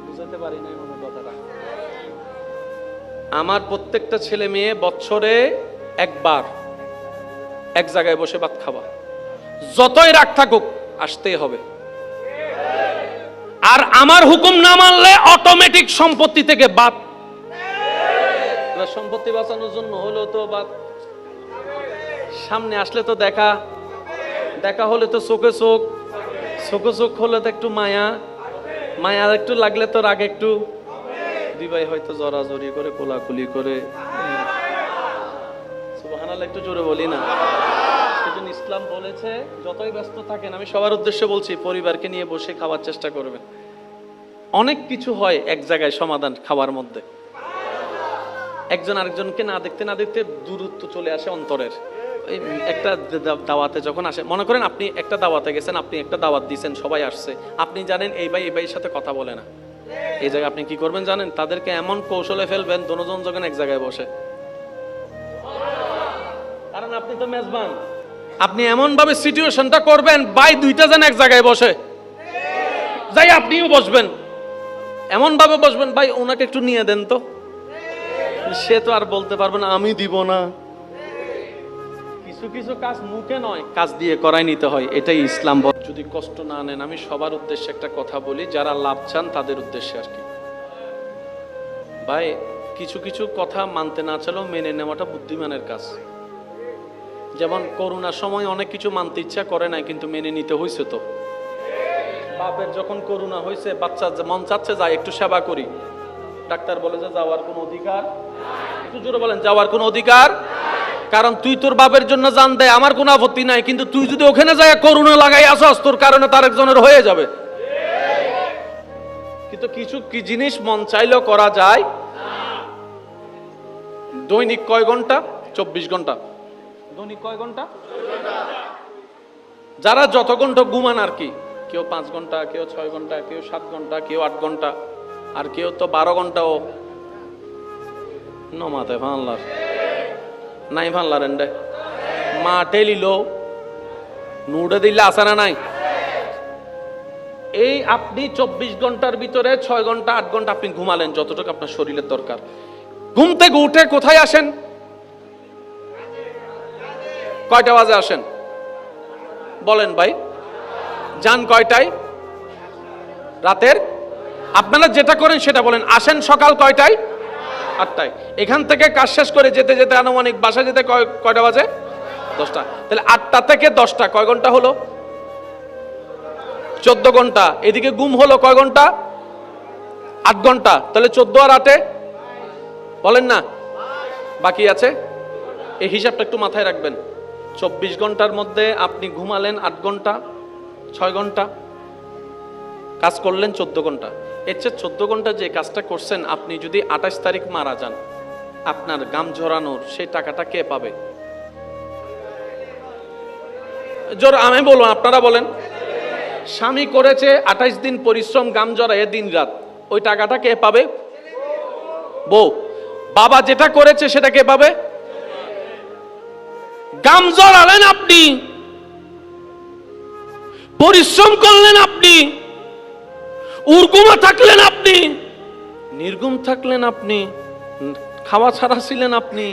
বুঝাতে পারি না মনে কথাটা? আমার প্রত্যেকটা ছেলে মেয়ে বছরে একবার এক জায়গায় বসে ভাত খাবা। যতই রাগ থাকুক আসতেই হবে। আর আমার হুকুম না মানলে অটোমেটিক সম্পত্তি থেকে বাদ। সম্পত্তি বাঁচানোর জন্য হলো তো বাদ, সামনে আসলে তো দেখা, দেখা হলে তো চোখে চোখ, চোখে চোখ হলে তো একটু মায়া, মায়া একটু লাগলে তো রাগ একটু, দিবাই হয়তো জড়াজড়ি করে কোলাকুলি করে। সুবহানাল্লাহ, একটু জোরে বলি না? সেজন্য ইসলাম বলেছে যতই ব্যস্ত থাকেন, আমি সবার উদ্দেশ্যে বলছি, পরিবারকে নিয়ে বসে খাওয়ার চেষ্টা করবেন। অনেক কিছু হয় এক জায়গায় সমাধান খাওয়ার মধ্যে। একজন আরেকজনকে না দেখতে না দেখতে দূরত্ব চলে আসে অন্তরের। একটা দাওয়াতে যখন আসে, মনে করেন আপনি একটা দাওয়াতে গেছেন, আপনি একটা দাওয়াত দিয়েছেন, সবাই আসছে, আপনি জানেন এই ভাই এই ভাইয়ের সাথে কথা বলে না, এই জায়গায় আপনি কি করবেন জানেন? তাদেরকে এমন কৌশলে ফেলবেন দুজন যখন এক জায়গায় বসে, কারণ আপনি তো মেজবান, আপনি এমন ভাবে সিচুয়েশনটা করবেন ভাই 2টা জন এক জায়গায় বসে, যাই আপনিও বসবেন, এমন ভাবে বসবেন ভাই ওনাকে একটু নিয়ে দেন তো, সে তো আর বলতে পারবে না আমি দিব না। কিছু কিছু কাজ মুখে নয়, কাজ দিয়ে করাই নিতে হয়, এটাই ইসলাম। যদি কষ্ট না নেন, আমি সবার উদ্দেশ্যে একটা কথা বলি, যারা লাভ চান তাদের উদ্দেশ্যে আর কি। ভাই কিছু কিছু কথা মানতে না চাইলেও মেনে নেওয়াটা বুদ্ধিমানের কাজ। যেমন করোনার সময় অনেক কিছু মানতে ইচ্ছা করে নাই, কিন্তু মেনে নিতে হয়েছে। তো বাপের যখন করোনা হয়েছে, বাচ্চা মন চাচ্ছে যাই একটু সেবা করি, ডাক্তার বলে যে যাওয়ার কোনো অধিকার, একটু জোরে বলেন, যাওয়ার কোনো অধিকার। কারণ তুই তোর বাপের জন্য জান দেয়, আমার কোনো আপত্তি নাই, কিন্তু তুই যদি ওখানে যায় করোনা লাগাই আসস, তোর কারণে তার একজনের হয়ে যাবে। কিন্তু কিছু কি জিনিস মন চাইলেও করা যায়। দৈনিক কয় ঘন্টা? 24 ঘন্টা। দৈনিক কয় ঘন্টা? যারা যত ঘন্টা ঘুমান আর কি, কেউ 5 ঘন্টা, কেউ 6 ঘন্টা, কেউ 7 ঘন্টা, কেউ 8 ঘন্টা, আর কেউ তো 12 ঘন্টাও নমাতে ভাঙলার নাই, ভাঙলার এন্ডে মাঠে লিল নুডে দিলে আসে না নাই। এই আপনি 24 ঘন্টার ভিতরে 6 ঘন্টা 8 ঘন্টা আপনি ঘুমালেন, যতটুকু আপনার শরীরের দরকার। ঘুম থেকে উঠে কোথায় আসেন? কয়টা বাজে আসেন বলেন ভাই? যান কয়টায়? রাতের। আপনারা যেটা করেন সেটা বলেন। আসেন সকাল কয়টায়? 8টায়। এখান থেকে কাজ শেষ করে যেতে যেতে আনুমানিক বাসা যেতে কয়টা বাজে? 10টা। তাহলে 8টা থেকে 10টা কয় ঘন্টা হলো? 14 ঘন্টা। এদিকে ঘুম হলো কয় ঘন্টা? 8 ঘন্টা। তাহলে 14 আর 8 বলেন না, বাকি আছে। এই হিসাবটা একটু মাথায় রাখবেন। 24 ঘন্টার মধ্যে আপনি ঘুমালেন 8 ঘন্টা, 6 ঘন্টা, কাজ করলেন 14 ঘন্টা। এর চেয়ে 14 ঘন্টা যে কাজটা করছেন, আপনি যদি 28 তারিখ মারা যান, আপনার গাম ঝরানোর সেই টাকাটা কে পাবে? জোর আমি বলুন, আপনারা বলেন। স্বামী করেছে 28 দিন পরিশ্রম, গাম ঝরায় দিন রাত, ওই টাকাটা কে পাবে? বউ। বাবা যেটা করেছে সেটা কে পাবে? গাম ঝরালেন আপনি, পরিশ্রম করলেন আপনি, উর্গুমা থাকলেন আপনি, নির্গুম থাকলেন আপনি, খাওয়া ছাড়া ছিলেন আপনি,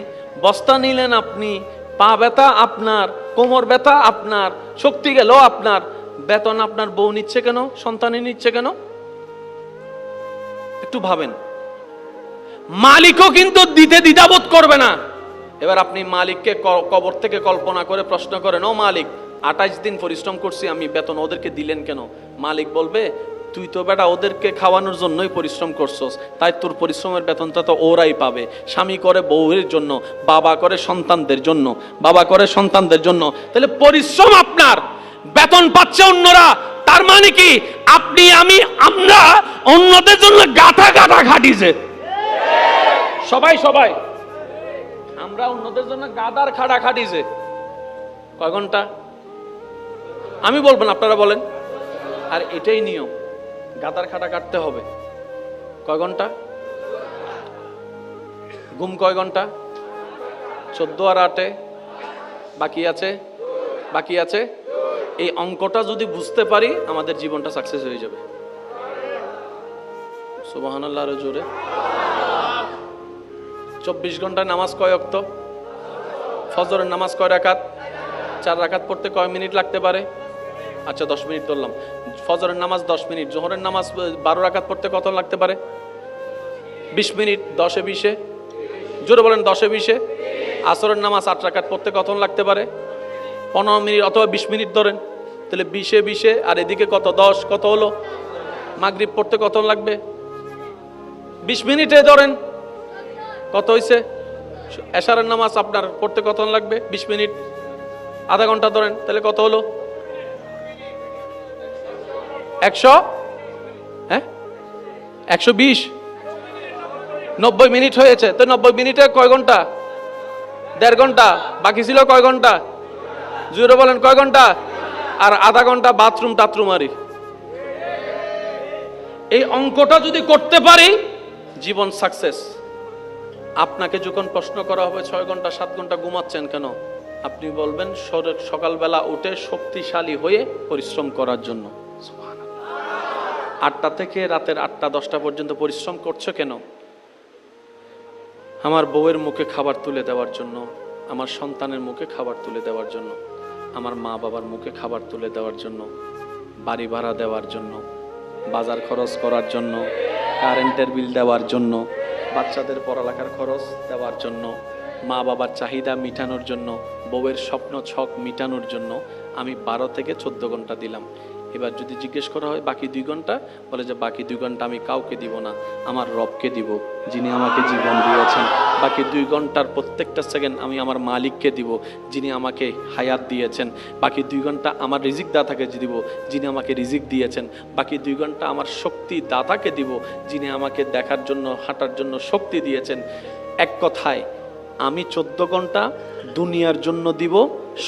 বস্তা নিলেন আপনি, পা ব্যথা আপনার, কোমর ব্যথা আপনার, শক্তি গেল আপনার, বেতন আপনার বউ নিচ্ছে কেন? সন্তানে নিচ্ছে কেন? একটু ভাবেন। মালিকও কিন্তু দিতে দ্বিধাবোধ করবে না। এবার আপনি মালিককে কবর থেকে কল্পনা করে প্রশ্ন করেন, ও মালিক 28 দিন পরিশ্রম করছি আমি, বেতন ওদেরকে দিলেন কেন? মালিক বলবে, তুই তো বেটা ওদেরকে খাওয়ানোর জন্যই পরিশ্রম করছস, তাই তোর পরিশ্রমের বেতনটা তো ওরাই পাবে। স্বামী করে বউয়ের জন্য, বাবা করে সন্তানদের জন্য, বাবা করে সন্তানদের জন্য। তাহলে পরিশ্রম আপনার, বেতন পাচ্ছে অন্যরা, তার মানে কি আপনি আমরা অন্যদের জন্য গাথা গাথা খাটিছে। সবাই আমরা অন্যদের জন্য গাদার খাড়া খাটিছে। কয় ঘন্টা আমি বলবেন, আপনারা বলেন। আর এটাই নিয়ম, গাদার খাটা কাটতে হবে। কয় ঘন্টা? ঘুম কয় ঘন্টা? 14 আর 8 বাকি আছে। এই অঙ্কটা যদি বুঝতে পারি আমাদের জীবনটা সাকসেস হয়ে যাবে। সুবহানাল্লাহ, আরো জোরে। 24 ঘন্টায় নামাজ কয় ওয়াক্ত? ফজরের নামাজ কয় রাকাত? 4 রাকাত পড়তে কয় মিনিট লাগতে পারে? আচ্ছা 10 মিনিট ধরলাম। ফজরের নামাজ 10 মিনিট, জোহরের নামাজ 12 রাকাত পড়তে কত লাগতে পারে? 20 মিনিট। 10 এ 20, জোরে বলেন 10 এ 20। আসরের নামাজ 8 রাকাত পড়তে কত লাগতে পারে? 15 মিনিট অথবা 20 মিনিট ধরেন। তাহলে 20 এ 20 আর এদিকে কত? 10, কত হলো? মাগরিব পড়তে কত লাগবে? 20 মিনিটে ধরেন, কত হয়েছে? এশারের নামাজ আপনার পড়তে কত লাগবে? 20 মিনিট, আধা ঘন্টা ধরেন, তাহলে কত হলো? 120, 90 মিনিট হয়েছে। তো 90 মিনিটে কয় ঘন্টা? 1.5 ঘন্টা। বাকি ছিল কয় ঘন্টা? জোরে বলেন, কয় ঘন্টা? আর আধা ঘন্টা বাথরুম টাথরুমারি। এই অঙ্কটা যদি করতে পারি জীবন সাকসেস। আপনাকে যখন প্রশ্ন করা হবে 6 ঘন্টা 7 ঘন্টা ঘুমাচ্ছেন কেন, আপনি বলবেন সকালবেলা উঠে শক্তিশালী হয়ে পরিশ্রম করার জন্য। 8টা থেকে রাতের 8টা 10টা পর্যন্ত পরিশ্রম করছো কেন? আমার বউয়ের মুখে খাবার তুলে দেওয়ার জন্য, আমার সন্তানের মুখে খাবার তুলে দেওয়ার জন্য, আমার মা বাবার মুখে খাবার তুলে দেওয়ার জন্য, বাড়ি ভাড়া দেওয়ার জন্য, বাজার খরচ করার জন্য, কারেন্টের বিল দেওয়ার জন্য, বাচ্চাদের পড়ালেখার খরচ দেওয়ার জন্য, মা বাবার চাহিদা মিটানোর জন্য, বউয়ের স্বপ্ন ছক মিটানোর জন্য আমি 12 থেকে 14 ঘন্টা দিলাম। এবার যদি জিজ্ঞেস করা হয় বাকি 2 ঘন্টা, বলে যে বাকি 2 ঘন্টা আমি কাউকে দিব না, আমার রবকে দিব যিনি আমাকে জীবন দিয়েছেন। বাকি 2 ঘন্টার প্রত্যেকটা সেকেন্ড আমি আমার মালিককে দিব যিনি আমাকে হায়াত দিয়েছেন। বাকি 2 ঘন্টা আমার রিজিক দাতাকে দিব যিনি আমাকে রিজিক দিয়েছেন। বাকি 2 ঘন্টা আমার শক্তি দাতাকে দিব যিনি আমাকে দেখার জন্য হাঁটার জন্য শক্তি দিয়েছেন। এক কথায় আমি 14 ঘন্টা দুনিয়ার জন্য দিব,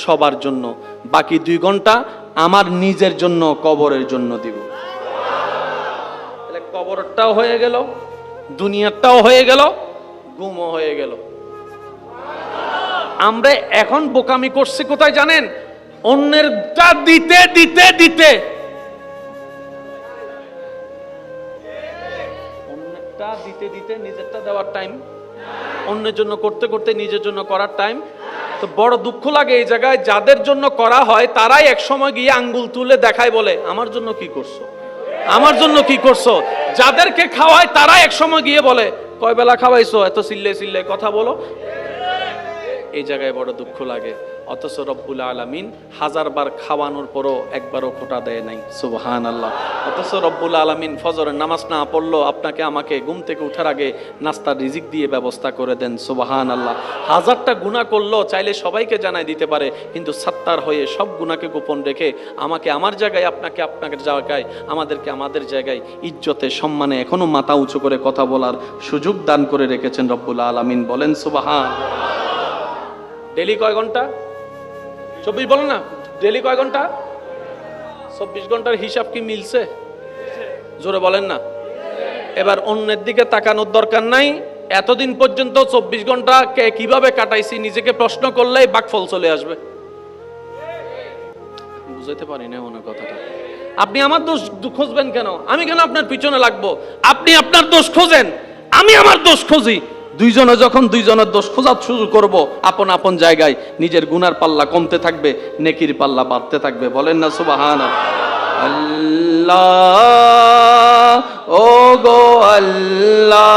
সবার জন্য। বাকি 2 ঘন্টা আমার নিজের জন্য, কবরের জন্য দিব। তাহলে কবরটাও হয়ে গেল, দুনিয়াটাও হয়ে গেল, ঘুমও হয়ে গেল। আমরা এখন বোকামি করছি কোথায় জানেন? অন্যেরটা দিতে দিতে দিতে, অন্যেরটা দিতে দিতে নিজেরটা দেওয়ার টাইম, অন্যের জন্য করতে করতে নিজের জন্য করার টাইম। তো বড় দুঃখ লাগে এই জায়গায়, যাদের জন্য করা হয় তারাই এক সময় গিয়ে আঙ্গুল তুলে দেখায়, বলে আমার জন্য কি করছো, আমার জন্য কি করছো। যাদেরকে খাওয়ায় তারাই এক সময় গিয়ে বলে কয় বেলা খাওয়াইছো, এত চিল্লে চিল্লে কথা বলো। এই জায়গায় বড় দুঃখ লাগে। অথচ রব্বুল আলামিন 1000 বার খাওয়ানোর পরও একবারও খোটা দেয় নাই। সুবহানাল্লাহ। অথচ রব্বুল আলামিন ফজরের নামাজ না পড়লো আপনাকে আমাকে ঘুম থেকে উঠার আগে নাস্তার রিজিক দিয়ে ব্যবস্থা করে দেন। সুবহানাল্লাহ। 1000টা গুনাহ করলো চাইলে সবাইকে জানাই দিতে পারে, কিন্তু সাত্তার হয়ে সব গুনাহকে গোপন রেখে আমাকে আমার জায়গায়, আপনাকে আপনাদের জায়গায়, আমাদেরকে আমাদের জায়গায় ইজ্জতে সম্মানে এখনো মাথা উঁচু করে কথা বলার সুযোগ দান করে রেখেছেন রব্বুল আলামিন। বলেন সুবহান। ডেলি কয় ঘন্টা? 24 বলো না, ডেলি কয় ঘন্টা? 24 ঘন্টার হিসাব কি মিলছে? জোরে বলেন না। এবার অন্যের দিকে তাকানোর দরকার নাই। এতদিন পর্যন্ত 24 ঘন্টা কে কিভাবে কাটাইছি নিজেকে প্রশ্ন করলেই বাকফল চলে আসবে। বুঝাইতে পারি না মনে কথাটা। আপনি আমার দোষ খুঁজবেন কেন? আমি কেন আপনার পিছনে লাগবো? আপনি আপনার দোষ খোঁজেন, আমি আমার দোষ খুঁজি। দুইজনে যখন দুইজনের দোষ খোঁজা শুরু করব, আপন আপন জায়গায় নিজের গুনার পাল্লা কমতে থাকবে, নেকির পাল্লা বাড়তে থাকবে। বলেন না সুবহানাল্লাহ। আল্লাহ ও গো আল্লাহ,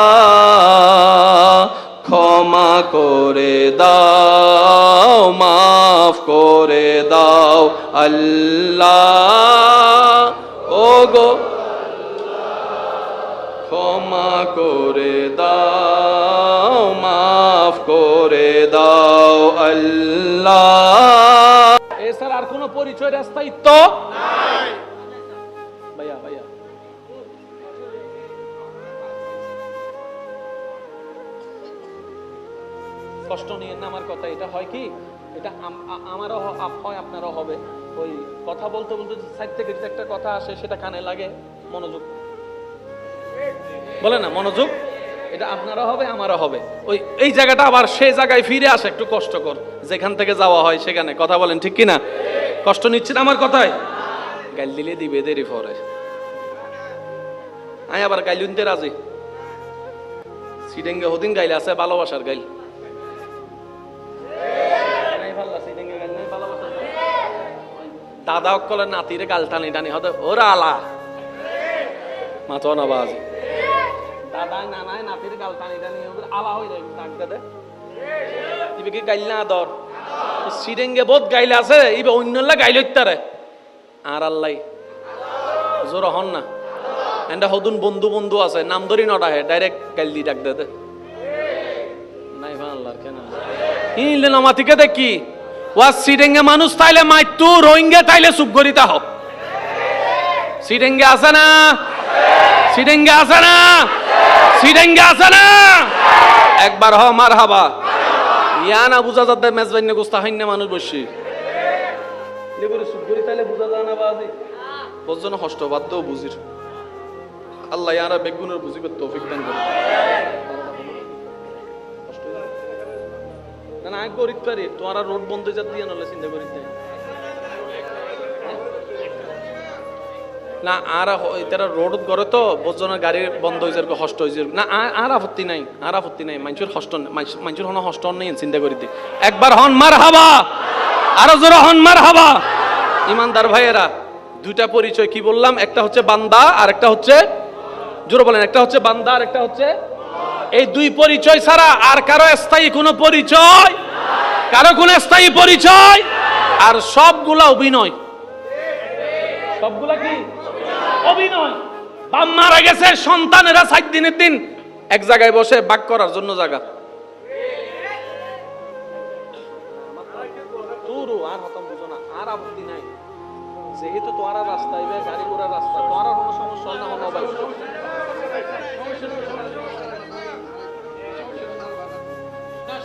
ক্ষমা ক্ষমা করে দাও, মাফ করে দাও আল্লাহ, ও গো ক্ষমা করে দাও, মাফ করে দাও আল্লাহ। এছাড়া আর কোন পরিচয় রাস্তায়িত্ব নাই। ভাইয়া ভাইয়া কষ্ট নিয়ে না, আমার কথা এটা হয় কি, এটা আমারও হয়, আপনারও হবে। ওই কথা বলতে বলতে সাইড থেকে যদি একটা কথা আসে সেটা কানে লাগে, মনোযোগ বলে না, মনোযোগ, এটা আপনারও হবে আমারও হবে। ওই এই জায়গাটা আবার সেই জায়গায় ফিরে আসে একটু কষ্টকর, যেখান থেকে যাওয়া হয় সেখানে। কথা বলেন ঠিক কিনা? কষ্ট নিচ্ছেন আমার কথায়? গাইল দিলে দিবে দেরি পরে, আমি আবার গাইলুনতে রাজি। সিডেঙ্গে হদিন গাইলে আছে ভালোবাসার গাইল, দাদা অক্কলের নাতিরে গাল টানি টানি হতে ওরা আলা মাথা না বাজে, দাদাই নানায় নাতির গাল টানি টানি আলা হয়ে যায়, ডাক দাদা ইবে কি গাইল না আদর। সিডেঙ্গে বহুত গাইলে আছে, ইবে অন্যল্লা গাইল ইত্তারে আর আল্লাহ জোর হন না। এন্ডা হদুন বন্ধু বন্ধু আছে, নাম ধরি নটা হে ডাইরেক্ট গাইল দি ডাক দাদা নাই ভাই আল্লাহর কেন ইলে নমাতিকে দেখি ওয়া সিডেঙ্গে মানুষ তাইলে মাইতু, রোহিঙ্গা তাইলে সুগরিতা হোক। সিডেঙ্গে আছে না? সিডেঙ্গে আছে না? সিডেঙ্গে আছে না? একবার হ মারহাবা। ইয়া না বুঝা যাতে মেজবাইনে গোস্তা হাইন্না মানুষ বসি লেবুরে সুগরি তাইলে বুঝা যায় না বাজি বজন হষ্ট বাদ্য বুঝির। আল্লাহ ইয়ারা বেগুনের বুঝিবে তৌফিক দান করুন। না না করিত পারি, তোমার রোড বন্ধ যা দিয়ে নলে চিন্তা করিতে না। আর তারা রোড করে তো বজনের গাড়ি বন্ধ হয়ে যাবে, হষ্ট হয়ে যাবে না। আর আপত্তি নাই, আর আপত্তি নাই। মানুষের হষ্ট, মানুষের হন হষ্ট নেই চিন্তা করিতে। একবার হন মার হাবা, আরো জোরে হন মার হাবা। ইমানদার ভাইয়েরা, দুইটা পরিচয় কি বললাম? একটা হচ্ছে বান্দা আর একটা হচ্ছে, জোরে বলেন, একটা হচ্ছে বান্দা আর একটা হচ্ছে। এই দুই পরিচয় ছাড়া আর কারো স্থায়ী কোনো পরিচয়, কারো কোনো স্থায়ী পরিচয়, আর সবগুলা অভিনয়। সবগুলা কি অভিনয়। বাপ মারা গেছে, সন্তানেরা 7 দিনের দিন এক জায়গায় বসে বাক করার জন্য জায়গা। আর হতাম বুঝো না, আর আপত্তি নাই। যেহেতু তোমার রাস্তা, এবার গাড়ি ঘোড়ার রাস্তা, তোমার কোনো সমস্যা না হলো ভাই।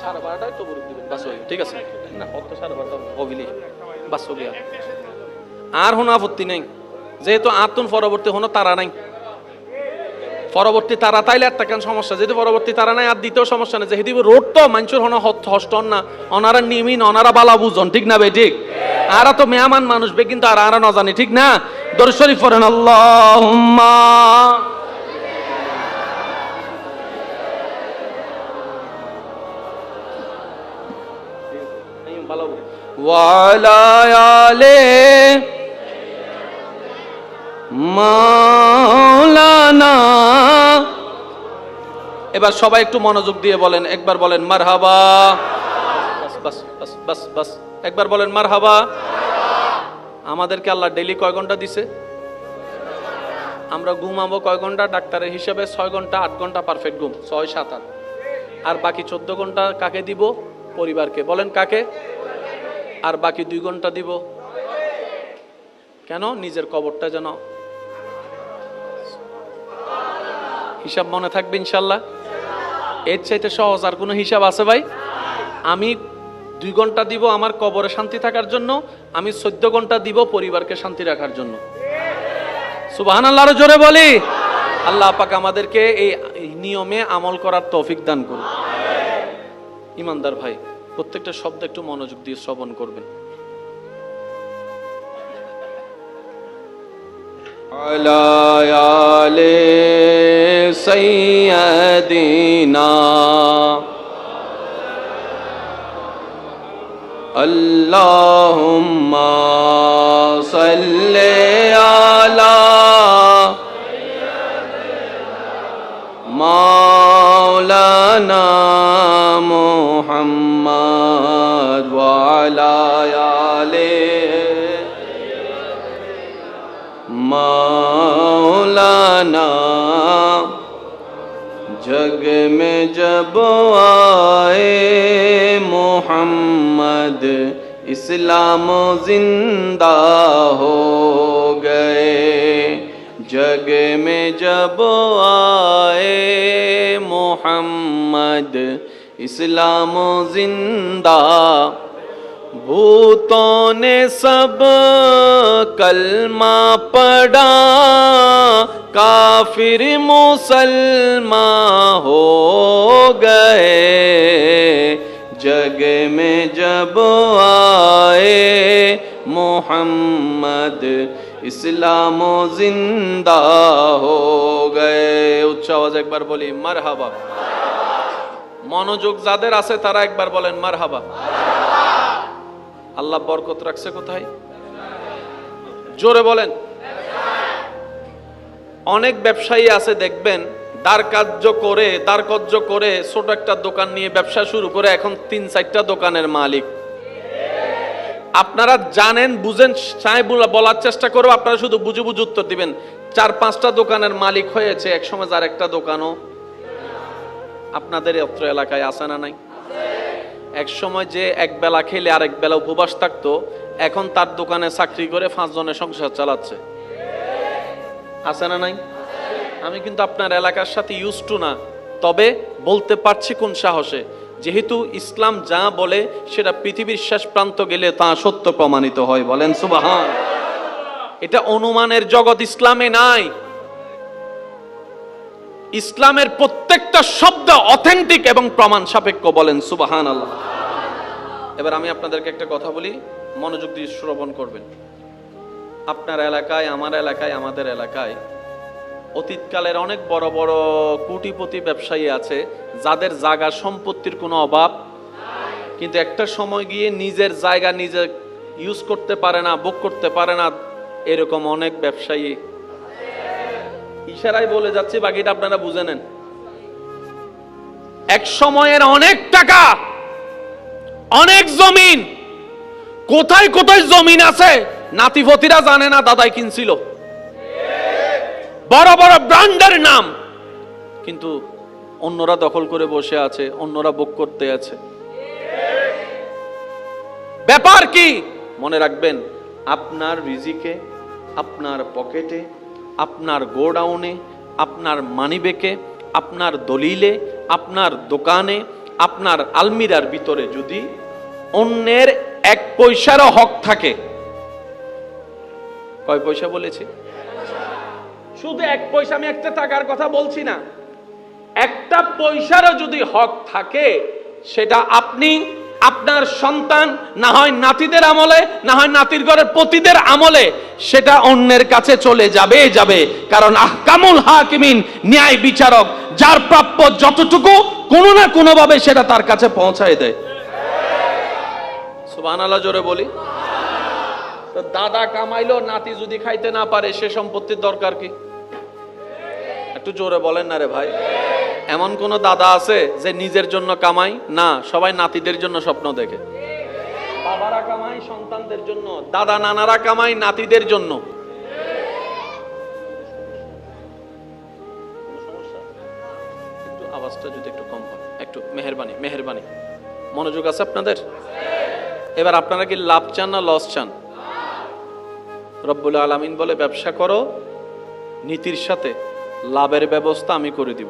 সাড়ে 12টায় তো বলে দিবেন, বাস ঠিক আছে না? অত 12:30 হবিলি বাস গিয়া আর কোনো আপত্তি নেই। যেহেতু আতুন পরবর্তী কোনো তারা নাই, পরবর্তী তারা তাইলে একটা কেন সমস্যা? যেহেতু পরবর্তী তারা নাই আর দ্বিতীয় সমস্যা নেই। যেহেতু রোড তো মানুষের হন হস্টন না, অনারা নিমিন, অনারা বালা বুঝন, ঠিক না ভাই? ঠিক। আরা তো মেহমান মানুষ বে, কিন্তু আর আরা ন জানি, ঠিক না? দরুদ শরীফ পড়েন আল্লাহুম্মা ওয়ালা আলে মাওলানা। এবার সবাই একটু মনোযোগ দিয়ে বলেন, একবার বলেন মারহাবা। বাস বাস বাস বাস, একবার বলেন মারহাবা। আমাদেরকে আল্লাহ ডেইলি কয় ঘন্টা দিছে? আমরা ঘুমাবো কয় ঘন্টা? ডাক্তারের হিসাবে 6 ঘন্টা 8 ঘন্টা পারফেক্ট ঘুম, 6 7 8। আর বাকি 14 ঘন্টা কাকে দিব? পরিবারকে। বলেন কাকে? আর বাকি 2 ঘন্টা দিব কেন? নিজের কবরটা যেন হিসাব মনে থাকবে ইনশাল্লাহ। এর চাইতে সহজ আর কোনো হিসাব আছে ভাই? আমি 2 ঘন্টা দিব আমার কবরে শান্তি থাকার জন্য, আমি 14 ঘন্টা দিব পরিবারকে শান্তি রাখার জন্য। সুবহানাল্লাহর জোরে বলি। আল্লাহ পাক আমাদেরকে এই নিয়মে আমল করার তৌফিক দান করুন। ইমানদার ভাই, প্রত্যেকটা শব্দ একটু মনোযোগ দিয়ে শ্রবণ করবেন। আলা আলে সাইয়্যিদিনা আল্লাহুম্মা সাল্লি আলা মাওলানা मुहम्मद व अला आले मौलाना। जग में जब आए मोहम्मद इस्लाम जिंदा हो गए। जग में जब आए मोहम्मद इस्लाम जिंदा। भूतों ने सब कलमा पढ़ा काफिर मुसलमान हो गए। जग में जब आए मोहम्मद इस्लाम जिंदा हो गए। उच्च आवाज একবার বলি মারহাবা। মনোযোগ যাদের আছে তারা একবার বলেন মারহাবা। আল্লাহ বরকত রাখছে কোথায়? জোরে বলেন। অনেক ব্যবসায়ী আছে দেখবেন দারকার্য করে ছোট একটা দোকান নিয়ে ব্যবসা শুরু করে এখন 3-4টা দোকানের মালিক। আপনারা জানেন বুঝেন, চাই বলার চেষ্টা করব, আপনারা শুধু বুঝে বুঝে উত্তর দিবেন। 4-5টা দোকানের মালিক হয়েছে, একসময় যার একটা দোকানও আপনাদের অত্র এলাকায় আছে না নাই? এক সময় যে এক বেলা খেলে আরেক বেলা উপবাস থাকতো, এখন তার দোকানে চাকরি করে 5 জনের সংসার চালাচ্ছে। আছে না নাই? আমি কিন্তু আপনার এলাকার সাথে ইউজ টু না, তবে বলতে পারছি কোন সাহসে, যেহেতু ইসলাম যা বলে সেটা পৃথিবীর শেষ প্রান্ত গেলে তা সত্য প্রমাণিত হয়। বলেন সুবহান। এটা অনুমানের জগৎ ইসলামে নাই। ইসলামের প্রত্যেকটা শব্দ অথেন্টিক এবং প্রমাণ সাপেক্ষ। বলেন সুবহানাল্লাহ। এবার আমি আপনাদেরকে একটা কথা বলি, মনোযোগ দিয়ে শ্রবণ করবেন। আপনার এলাকায়, আমার এলাকায়, আমাদের এলাকায় অতীতকালের অনেক বড় বড় কোটিপতি ব্যবসায়ী আছে যাদের জায়গা সম্পত্তির কোনো অভাব, কিন্তু একটা সময় গিয়ে নিজের জায়গা নিজে ইউজ করতে পারে না, বুক করতে পারে না। এরকম অনেক ব্যবসায়ী, ইশারায় বলে যাচ্ছে, বাকিটা আপনারা বুঝে নেন। এক সময়ের অনেক টাকা, অনেক জমিন, কোথায় কোথায় জমিন আছে নাতিপতিরা জানে না, দাদাই কিনছিল। বড় বড় ব্র্যান্ডের নাম, কিন্তু অন্যরা দখল করে বসে আছে, অন্যরা বুক করতে আছে। ব্যাপার কি? মনে রাখবেন, আপনার রিজিকে, আপনার পকেটে, আপনার গোডাউনে, আপনার মানিব্যাগে, আপনার দলিলে, আপনার দোকানে, আপনার আলমিরার ভিতরে যদি অন্যের 1 পয়সারও হক থাকে, কয় পয়সা বলেছি? শুধু 1 পয়সা, আমি একটা টাকার কথা বলছি না, 1টা পয়সারও যদি হক থাকে, সেটা আপনি, আপনার সন্তান, না হয় নাতিদের আমলে, না হয় নাতির ঘরের পতিদের আমলে, সেটা অন্যের কাছে চলে যাবে। কারণ আহকামুল হাকিমিন, ন্যায় বিচারক, যার প্রাপ্য যতটুকু কোনো না কোনো ভাবে সেটা তার কাছে পৌঁছায় দেয়। সুবহানাল্লাহ জোরে বলি। তো দাদা কামাইলো, নাতি যদি খাইতে না পারে, সে সম্পত্তির দরকার কি? একটু জোরে বলেন না রে ভাই। এমন কোন দাদা আছে যে নিজের জন্য কামাই না? সবাই নাতিদের জন্য স্বপ্ন দেখে। বাবারা কামাই সন্তানদের জন্য, দাদা নানারা কামাই নাতিদের জন্য। একটু আওয়াজটা যদি একটু কম হয়, একটু মেহেরবানি। মনোযোগ আছে আপনাদের? এবার আপনারা কি লাভ চান না লস চান? রব্বুল আলামিন বলে, ব্যবসা করো নীতির সাথে, লাভের ব্যবস্থা আমি করে দিব।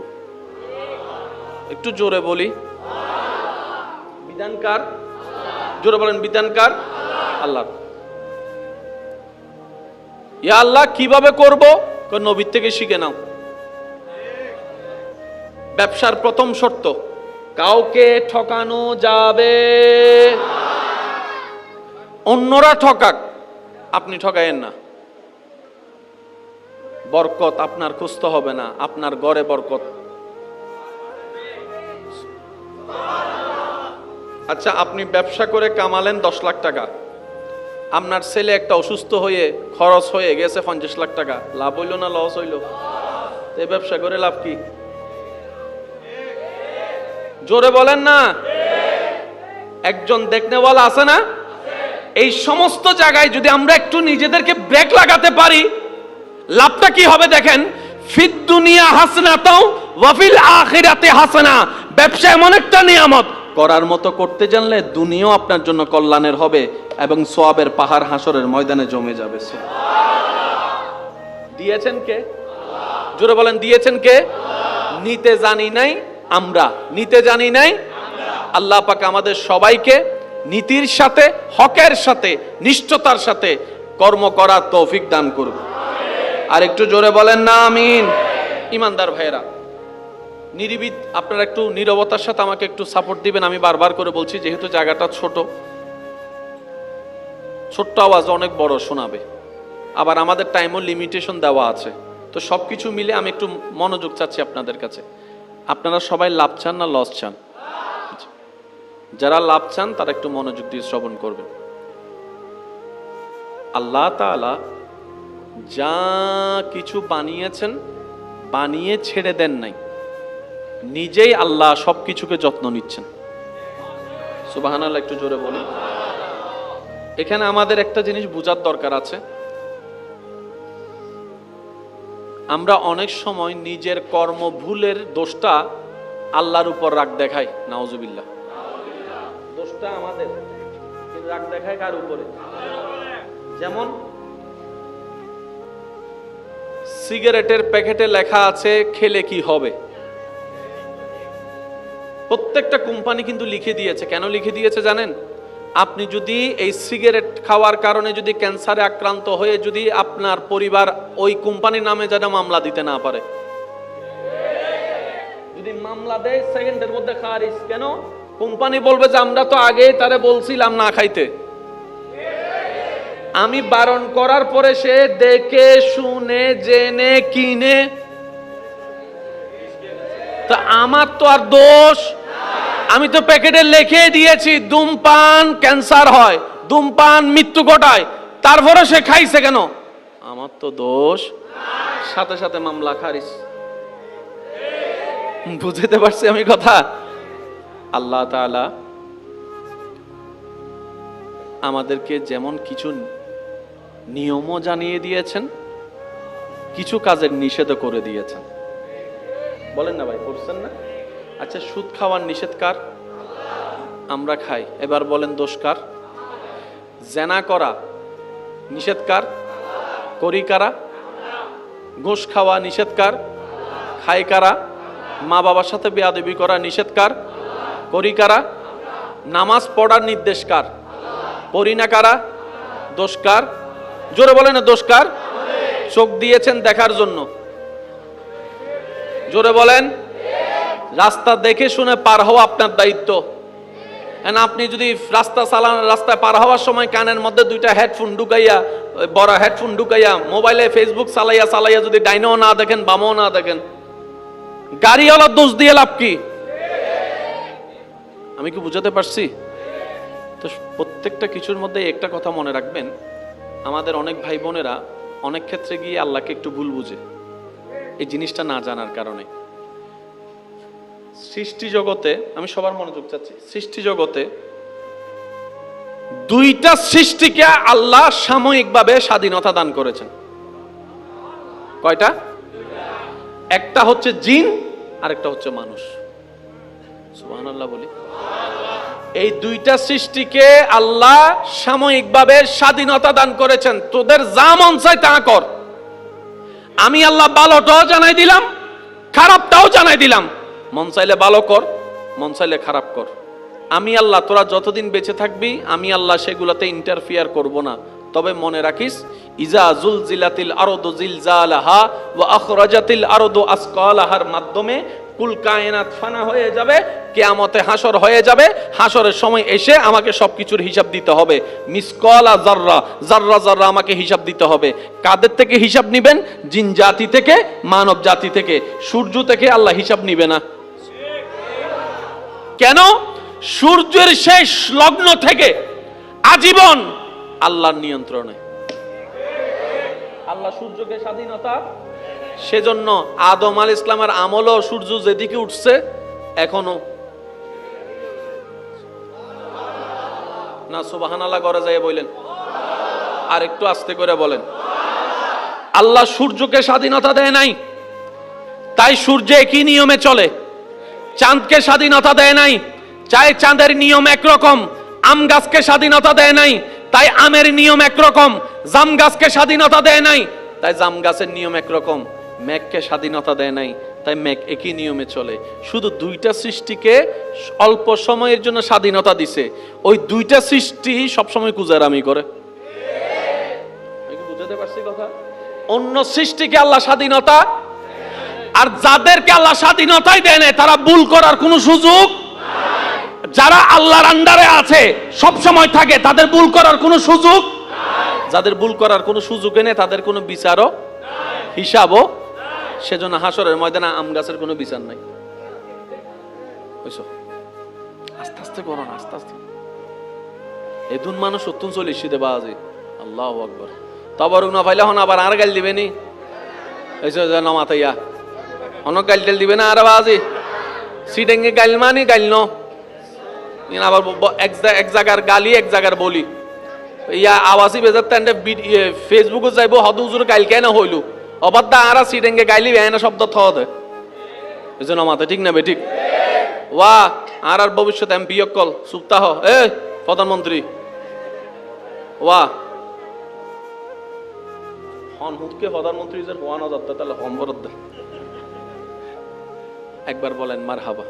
একটু জোরে বলি, বিধানকার, জোরে বলেন, বিধানকার আল্লাহ। ইয়া আল্লাহ, কিভাবে করব? নবীর থেকে শিখে নাও। ব্যবসার প্রথম শর্ত, কাউকে ঠকানো যাবে, অন্যরা ঠকাক, আপনি ঠকায়েন না। বরকত আপনার খুঁজতে হবে না, আপনার ঘরে বরকত। আচ্ছা, আপনি ব্যবসা করে কামালেন 10 লাখ টাকা, আপনার ছেলে একটা অসুস্থ হয়ে খরচ হয়ে গেছে 50 লাখ টাকা, লাভ হইল না লস হইল? এই ব্যবসা করে লাভ কি? জোরে বলেন না। একজন দেখনেওয়ালা আছে না? এই সমস্ত জায়গায় যদি আমরা একটু নিজেদেরকে ব্রেক লাগাতে পারি, লাভটা কি হবে দেখেন। ফিদ দুনিয়া হাসনাতাও ওয়া ফিল আখিরাতি হাসানা। ব্যবসা এমন একটা নিয়ামত, করার মতো করতে জানলে দুনিয়াও আপনার জন্য কল্যাণের হবে এবং সওয়াবের পাহাড় হাসরের ময়দানে জমে যাবে। দিয়েছেন কে? জোরে বলেন, দিয়েছেন কে? নিতে জানি নাই আমরা, নিতে জানি নাই। আল্লাহ পাক আমাদের সবাইকে নীতির সাথে, হকের সাথে, নিষ্ঠতার সাথে কর্ম করার তৌফিক দান করুন। আর একটু জোরে বলেন না আমিন। ইমানদার ভাইয়েরা, নিরিবিদ আপনারা একটু নীরবতার সাথে আমাকে একটু সাপোর্ট দিবেন। আমি বারবার করে বলছি, যেহেতু জায়গাটা ছোট্ট আওয়াজ অনেক বড় শোনাবে, আবার আমাদের টাইমও লিমিটেশন দেওয়া আছে। তো সবকিছু মিলে আমি একটু মনোযোগ চাচ্ছি আপনাদের কাছে। আপনারা সবাই লাভ চান না লস চান? যারা লাভ চান তারা একটু মনোযোগ দিয়ে শ্রবণ করবেন। আল্লাহ তাআলা যা কিছু বানিয়েছেন, বানিয়ে ছেড়ে দেন নাই, নিজেই আল্লাহ সবকিছুকে যত্ন নিচ্ছেন। সুবহানাল্লাহ, একটু জোরে বলি। এখানে আমাদের একটা জিনিস বোঝার দরকার আছে। আমরা অনেক সময় নিজের কর্ম ভুলের দোষটা আল্লাহর উপর রাগ দেখাই। নাউজুবিল্লাহ, দোষটা আমাদের, কিন্তু রাগ দেখায় কার উপরে? যেমন সিগারেটের প্যাকেটে লেখা আছে খেলে কি হবে। প্রত্যেকটা কোম্পানি কিন্তু লিখে দিয়েছে। কেন লিখে দিয়েছে জানেন? আপনি যদি এই সিগারেট খাওয়ার কারণে যদি ক্যান্সারে আক্রান্ত হয়ে যদি আপনার পরিবার ওই কোম্পানির নামে যেন মামলা দিতে না পারে। যদি মামলা দেয় সেকেন্ডের মধ্যে খারিজ। কেন? কোম্পানি বলবে যে আমরা তো আগেই তারে বলছিলাম না খাইতে। আমি বারণ করার পরে সে দেখে শুনে জেনে কিনে, তা আমার তো আর দোষ? আমি তো প্যাকেটে লিখে দিয়েছি ধূমপান ক্যান্সার হয়, ধূমপান মৃত্যু ঘটায়, তারপরে সে খাইছে কেন? আমার তো দোষ। সাথে সাথে মামলা খারিজ। বুঝতে পারছি আমি কথা? আল্লাহ তাআলা আমাদেরকে যেমন কিছু নিয়মও জানিয়ে দিয়েছেন, কিছু কাজের নিষেধও করে দিয়েছেন। বলেন না ভাই, করছেন না? আচ্ছা, সুদ খাওয়ার নিষেধ কার? আমরা খাই। এবার বলেন দোষ কার? জেনা করা নিষেধ কার? করি কারা? ঘুষ খাওয়া নিষেধ কার? খাই কারা? মা বাবার সাথে বেয়াদবি করা নিষেধ কার? করি কারা? নামাজ পড়ার নির্দেশ কার? পড়ি না কারা? দোষ কার? জোরে বলেন না, দোষ কার? চোখ দিয়েছেন দেখার জন্য। জোরে বলেন। রাস্তা দেখে শুনে পার হওয়া আপনার দায়িত্ব। আপনি যদি রাস্তায় পার হওয়ার সময় কানের মধ্যে দুইটা হেডফোন ঢুকাইয়া, বড় হেডফোন ঢুকাইয়া মোবাইলে ফেসবুক চালাইয়া যদি ডাইনও না দেখেন বামও না দেখেন, গাড়িওয়ালার দোষ দিয়ে লাভ কি? আমি কি বুঝাতে পারছি? তো প্রত্যেকটা কিছুর মধ্যে একটা কথা মনে রাখবেন, আমাদের অনেক ভাই বোনেরা অনেক ক্ষেত্রে গিয়ে আল্লাহকে একটু ভুল বুঝে, এই জিনিসটা না জানার কারণে। সৃষ্টি জগতে, আমি সবার মনোযোগ চাচ্ছি, সৃষ্টি জগতে দুইটা সৃষ্টিকে আল্লাহ সাময়িকভাবে স্বাধীনতা দান করেছেন। কয়টা? একটা হচ্ছে জিন, আরেকটা হচ্ছে মানুষ। সুবহানাল্লাহ বলি। এই দুইটা সৃষ্টিকে আল্লাহ সাময়িকভাবে স্বাধীনতা দান করেছেন, তোদের যা মন চায় তা কর। আমি আল্লাহ ভালোটাও জানাই দিলাম, খারাপটাও জানাই দিলাম। মন চাইলে ভালো কর, মন চাইলে খারাপ কর। আমি আল্লাহ, তোরা যতদিন বেঁচে থাকবি আমি আল্লাহ সেগুলোতে ইন্টারফিয়ার করব না। তবে মনে রাখিস, ইজা জুলজিলাতিল আরদু জিলজালাহা ওয়া আখরাজাতিল আরদু আসকালাহার মাধ্যমে কুল কায়নাত ফানা হয়ে যাবে, কিয়ামতে হাসর হয়ে যাবে। হাসরের সময় এসে আমাকে সবকিছুর হিসাব দিতে হবে। মিসকালা যাররা, যাররা যাররা আমাকে হিসাব দিতে হবে। কাদের থেকে হিসাব নিবেন? জিন জাতি থেকে, মানব জাতি থেকে। সূর্য থেকে আল্লাহ হিসাব নিবে না। কেন? সূর্যের শেষ লগ্ন থেকে আজীবন আল্লাহর নিয়ন্ত্রণে। আল্লাহ সূর্যকে স্বাধীনতা, সেজন্য আদম আলাইহিস ইসলামের আমলও সূর্য যেদিকে উঠছে এখনো। না সুবহানাল্লাহ ঘরে যাই বলেন, আর একটু আস্তে করে বলেন। আল্লাহ সূর্যকে স্বাধীনতা দেয় নাই, তাই সূর্য একই নিয়মে চলে। চাঁদকে স্বাধীনতা দেয় নাই, চাই চাঁদের নিয়ম একরকম। আম গাছকে স্বাধীনতা দেয় নাই, তাই আমের নিয়ম একরকম। জাম গাছকে স্বাধীনতা দেয় নাই, তাই জাম গাছের নিয়ম একরকম। মেঘকে স্বাধীনতা দেয় নাই, তাই মেঘ একই নিয়মে চলে। শুধু দুইটা সৃষ্টিকে অল্প সময়ের জন্য স্বাধীনতা দিছে, ওই দুইটা সৃষ্টি সবসময় কুজারামি করে। বুঝাতে পারছি কথা? অন্য সৃষ্টিকে আল্লাহ স্বাধীনতা, আর যাদেরকে আল্লাহ স্বাধীনতাই দেয় না তারা ভুল করার কোনো সুযোগ, যারা আল্লাহর আন্ডারে আছে সব সময় থাকে তাদের ভুল করার কোনো সুযোগ, যাদের ভুল করার কোনো সুযোগ নেই তাদের কোনো বিচারও হিসাবও। সেজন্য হাসরের ময়দানে আম গাছের কোনো বিচার নাই। আস্তে আস্তে করো না, আস্তে আস্তে। এদুন মানুষ সত্যি চল্লিশ শীতে বাজে। আল্লাহু আকবার। তবর না পাইলে হন আবার আর গাল দিবে নি, নমাতাইয়া অনেক গাল টাল দিবে না আর বাজে সিটেঙ্গে গাইল মানে গাইল ন আবার এক জায়গার গালি এক জায়গার বলি ইয়া আওয়াজই বেজার তেন্ডে ফেসবুকে যাইব হদ হুজুর গাইল কেন হইল অবাদ্দা আরা সিটেঙ্গে গাইলি বেনা শব্দ থদে এই জন্য মাথা ঠিক না বে ঠিক ওয়া আর ভবিষ্যৎ এমপি অকল সুপ্তাহ এ প্রধানমন্ত্রী ওয়া হন হুদকে প্রধানমন্ত্রী যে হওয়া না যাচ্ছে তাহলে হম বরদ্দ একবার বলেন মারহাবা।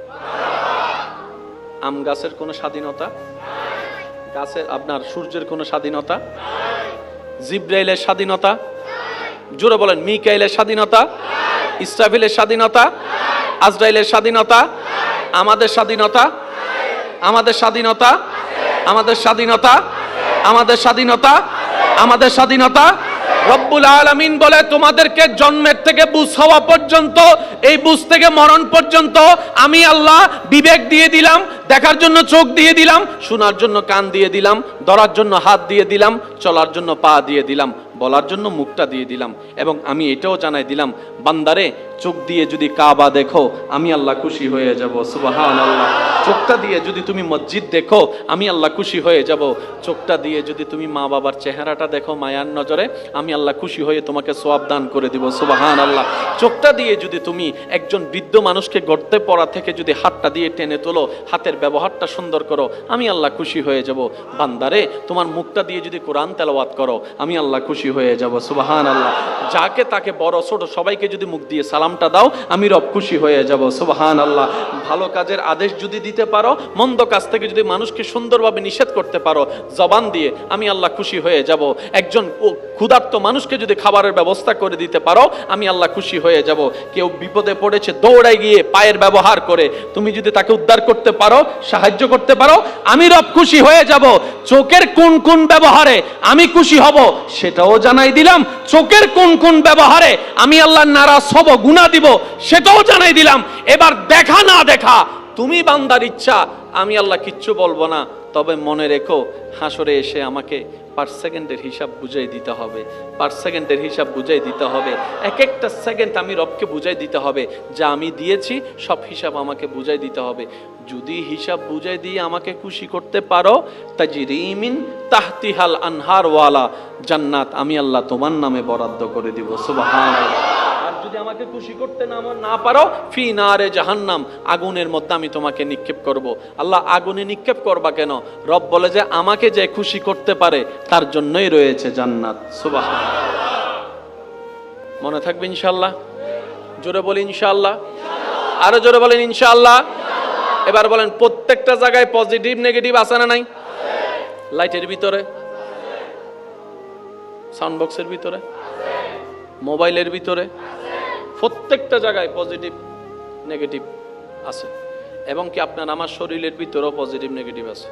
আম গাছের কোনো স্বাধীনতা, গাছের আপনার সূর্যের কোনো স্বাধীনতা, জিব্রাইলের স্বাধীনতা, জোরে বলেন মিকাইলের স্বাধীনতা, ইসরাফিলের স্বাধীনতা, আজরাইলের স্বাধীনতা, আমাদের স্বাধীনতা, আমাদের স্বাধীনতা, আমাদের স্বাধীনতা, আমাদের স্বাধীনতা, আমাদের স্বাধীনতা। রব্বুল আলামিন বলে তোমাদেরকে জন্মের থেকে বুঝ হওয়া পর্যন্ত, এই বুঝ থেকে মরণ পর্যন্ত আমি আল্লাহ বিবেক দিয়ে দিলাম, দেখার জন্য চোখ দিয়ে দিলাম, শোনার জন্য কান দিয়ে দিলাম, ধরার জন্য হাত দিয়ে দিলাম, চলার জন্য পা দিয়ে দিলাম, বলার জন্য মুখটা দিয়ে দিলাম। এবং আমি এটাও জানাই দিলাম বান্দারে চোখ দিয়ে যদি কাবা দেখো আমি আল্লাহ খুশি হয়ে যাব। সুবহানাল্লাহ। চোখটা দিয়ে যদি তুমি মসজিদ দেখো আমি আল্লাহ খুশি হয়ে যাব। চোখটা দিয়ে যদি তুমি মা বাবার চেহারাটা দেখো মায়ার নজরে আমি আল্লাহ খুশি হয়ে তোমাকে সওয়াব দান করে দিব। সুবহানাল্লাহ। চোখটা দিয়ে যদি তুমি একজন বৃদ্ধ মানুষকে গর্তে পড়া থেকে যদি হাতটা দিয়ে টেনে তোলো, হাতের ব্যবহারটা সুন্দর করো, আমি আল্লাহ খুশি হয়ে যাব। বান্দারে তোমার মুখটা দিয়ে যদি কোরআন তেলাওয়াত করো আমি আল্লাহ খুশি হয়ে যাব। সুবহানাল্লাহ। যাকে তাকে বড় ছোট সবাইকে যদি মুখ দিয়ে সালামটা দাও আমি রব খুশি হয়ে যাব। সুবহানাল্লাহ। ভালো কাজের আদেশ যদি দিতে পারো, মন্দ কাজ থেকে যদি মানুষকে সুন্দরভাবে নিষেধ করতে পারো জবান দিয়ে আমি আল্লাহ খুশি হয়ে যাব। একজন ক্ষুধার্ত মানুষকে যদি খাবারের ব্যবস্থা করে দিতে পারো আমি আল্লাহ খুশি হয়ে যাব। কেউ বিপদে পড়েছে দৌড়াই গিয়ে পায়ের ব্যবহার করে তুমি যদি তাকে উদ্ধার করতে পারো, সাহায্য করতে পারো, আমি রব খুশি হয়ে যাব। চোখের কোন কোন ব্যবহারে আমি খুশি হব সেটাও জানাই দিলাম। চোখের কোন কোন ব্যবহারে আমি আল্লাহ নারাজ হব, গুনাহ দিব সেটাও জানাই দিলাম। এবার দেখা না দেখা তুমি বান্দার ইচ্ছা, আমি আল্লাহ কিচ্ছু বলবো না। তবে মনে রেখো হাসরে এসে আমাকে পার সেকেন্ডের হিসাব বুঝাই দিতে হবে, পার সেকেন্ডের হিসাব বুঝাই দিতে হবে। এক একটা সেকেন্ড আমি রবকে বুঝাই দিতে হবে, যা আমি দিয়েছি সব হিসাব আমাকে বুঝাই দিতে হবে। যদি হিসাব বুঝাই দিয়ে আমাকে খুশি করতে পারো তাজরি মিন তাহতিহাল আনহার ওয়ালা জান্নাত আমি আল্লাহ তোমার নামে বরাদ্দ করে দিব। সুবহানাল্লাহ। আর যদি আমাকে খুশি করতে না পারো ফি নারে জাহান্নাম আগুনের মধ্যে আমি তোমাকে নিক্ষেপ করব। আল্লাহ আগুনে নিক্ষেপ করবা কেন? রব বলে যে আমাকে যে খুশি করতে পারে তার জন্যই রয়েছে জান্নাত। সুবহানাল্লাহ। মনে থাকবে ইনশাআল্লাহ। জোরে বলি ইনশাআল্লাহ। আরো জোরে বলেন ইনশাআল্লাহ। এবার বলেন প্রত্যেকটা জায়গায় পজিটিভ নেগেটিভ আছে না নাই? লাইটের ভিতরে, সাউন্ড বক্সের ভিতরে, মোবাইলের ভিতরে, প্রত্যেকটা জায়গায় পজিটিভ নেগেটিভ আছে। এবং কি আপনার আমার শরীরের ভিতরেও পজিটিভ নেগেটিভ আছে।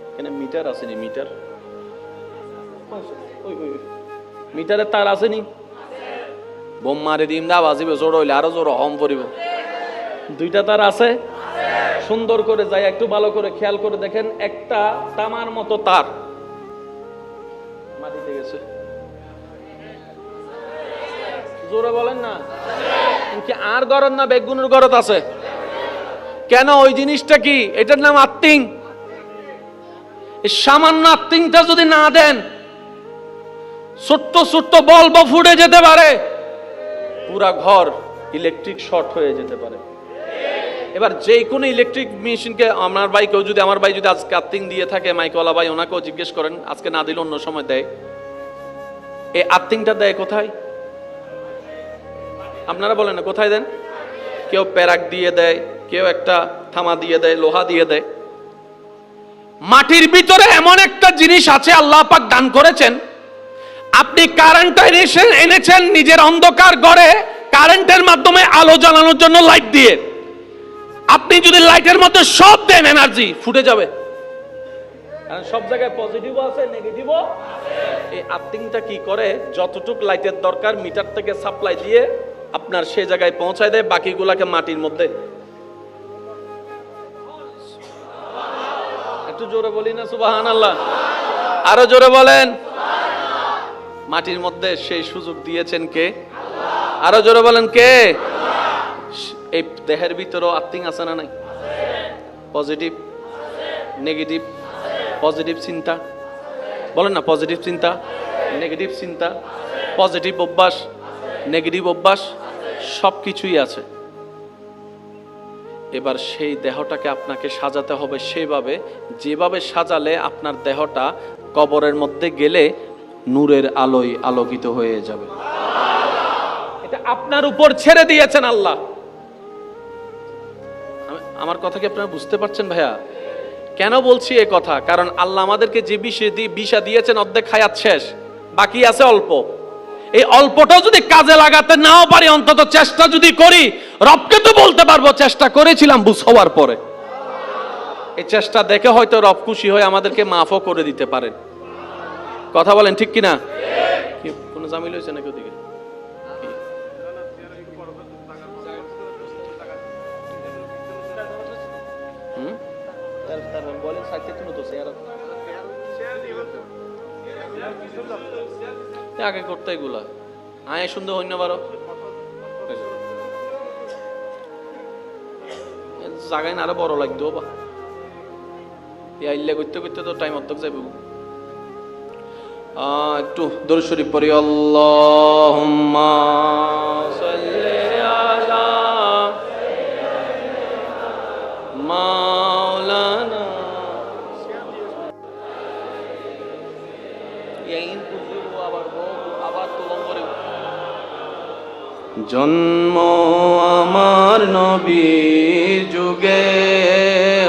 এখানে মিটার আসেনি, মিটার মিটারের তার আসেনি, বোম মারে দিম দা বাজিবে জোর হইলে আরো জোর হম পড়িব। দুইটা তার আছে, সুন্দর করে যাই একটু ভালো করে খেয়াল করে দেখেন, একটা তামার মতো তার মাটিতে গেছে। জোরে বলেন না। কি আর গরত না বেগুনের গরত আছে? কেন? ওই জিনিসটা কি? এটার নাম আর্থিং। এই সামান্য আর্থিংটা যদি না দেন, ছোট্ট ছোট্ট বল্ব ফুটে যেতে পারে, পুরা ঘর ইলেকট্রিক শর্ট হয়ে যেতে পারে। এবার যে কোনো ইলেকট্রিক মেশিনকে আমার ভাই যদি আজকে আর্থিং দিয়ে থাকে, মাইকওয়ালা ভাই, ওনাকেও জিজ্ঞেস করেন, আজকে না দিলে অন্য সময় দেয়। এই আর্থিংটা দেয় কোথায়? আপনারা বলেন না, কোথায় দেন? কেউ প্যারাক দিয়ে দেয়, কেউ একটা থামা দিয়ে দেয়, লোহা দিয়ে দেয়। মাটির ভিতরে এমন একটা জিনিস আছে আল্লাহ পাক দান করেছেন, আপনি কারেন্টটা এনেছেন নিজের অন্ধকার ঘরে, কারেন্টের মাধ্যমে আলো জ্বালানোর জন্য লাইট দিয়ে, আপনি যদি লাইটের মধ্যে সব দেন, এনার্জি ফুটে যাবে। কারণ সব জায়গায় পজিটিভও আছে, নেগেটিভও আছে। এই আর্থিংটা কি করে? যতটুক লাইটের দরকার মিটার থেকে সাপ্লাই দিয়ে আপনার সে জায়গায় পৌঁছায় দেয়, বাকিগুলাকে মাটির মধ্যে। একটু জোরে বলি না সুবহানাল্লাহ? আরো জোরে বলেন। মাটির মধ্যে সেই সুযোগ দিয়েছেন কে? আরো জোরে বলেন কে? এই দেহের ভিতরও আর্থিং আছে না নাই? Positive, negative. পজিটিভ চিন্তা, বলেন না, পজিটিভ চিন্তা, নেগেটিভ চিন্তা, পজিটিভ অভ্যাস, নেগেটিভ অভ্যাস, সব কিছুই আছে। এবার সেই দেহটাকে আপনাকে সাজাতে হবে সেভাবে, যেভাবে সাজালে আপনার দেহটা কবরের মধ্যে গেলে নূরের আলোয় আলোকিত হয়ে যাবে। এটা আপনার উপর ছেড়ে দিয়েছেন আল্লাহ। আমার কথা কি আপনারা বুঝতে পারছেন ভাইয়া? কেন বলছি এ কথা? কারণ আল্লাহ আমাদেরকে যে বিষা দিয়েছেন, অর্ধেক হায়াত শেষ, বাকি আছে অল্প। এই অল্পটাও যদি কাজে লাগাতে নাও পারি, অন্তত চেষ্টা যদি করি, রবকে তো বলতে পারবো চেষ্টা করেছিলাম বুঝ হওয়ার পরে। এই চেষ্টা দেখে হয়তো রব খুশি হয়ে আমাদেরকে মাফও করে দিতে পারেন। কথা বলেন ঠিক কিনা? কোন জামিল হয়েছে নাকি ওদিকে? আগে করতে এগুলা আয় সুন্দর হইনা বারো জায়গায় না আরো বড় লাগতো বা আইলে করতে করতে তো টাইম অর্ধেক যাবে। একটু দরুদ শরীফ পড়ি। আল্লাহুম্মা সাল্লি আলা মাওলানা। জন্ম আমার নবীর যুগে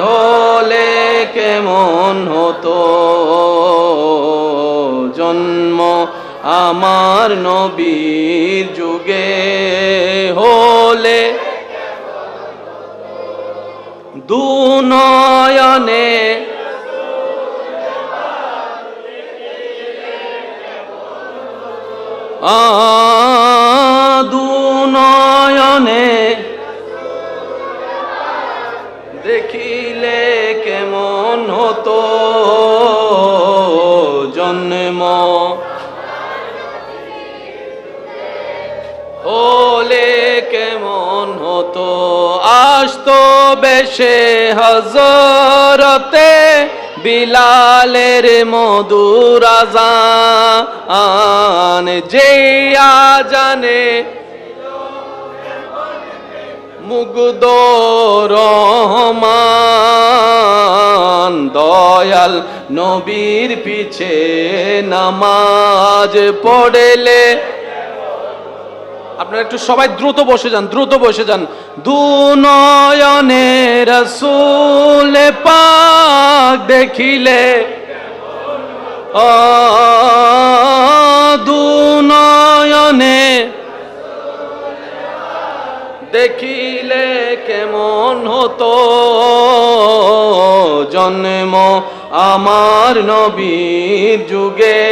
হলে কেমন হতো, জন্ম আমার নবীর যুগে হলে দুনয়নে দুনয়নে দেখিলে কেমন হতো, জন্ম হলে কেমন হতো। আসতো বেশে হযরতে বিলালের মধুর আযান, যে আযানে মুগ্ধ রহমান, দয়াল নবীর পিছে নামাজ পড়লে। আপনারা একটু সবাই দ্রুত বসে যান, দ্রুত বসে যান। দুনয়নে রাসূল পাক দেখিলে, দুনয়নে দেখিলে কেমন হতো, জন্ম আমার নবীর যুগে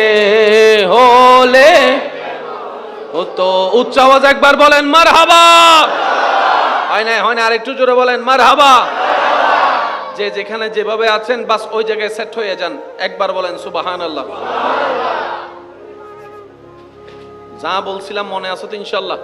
হলে হতো। উচ্চ আওয়াজ একবার বলেন মারহাবা। হয় না, হয় না, আরেকটু জোরে বলেন মারহাবা। যে যেখানে যেভাবে আছেন বাস ওই জায়গায় সেট হয়ে যান, একবার বলেন সুবহানাল্লাহ। যা বলছিলাম মনে আছে তো ইনশাআল্লাহ?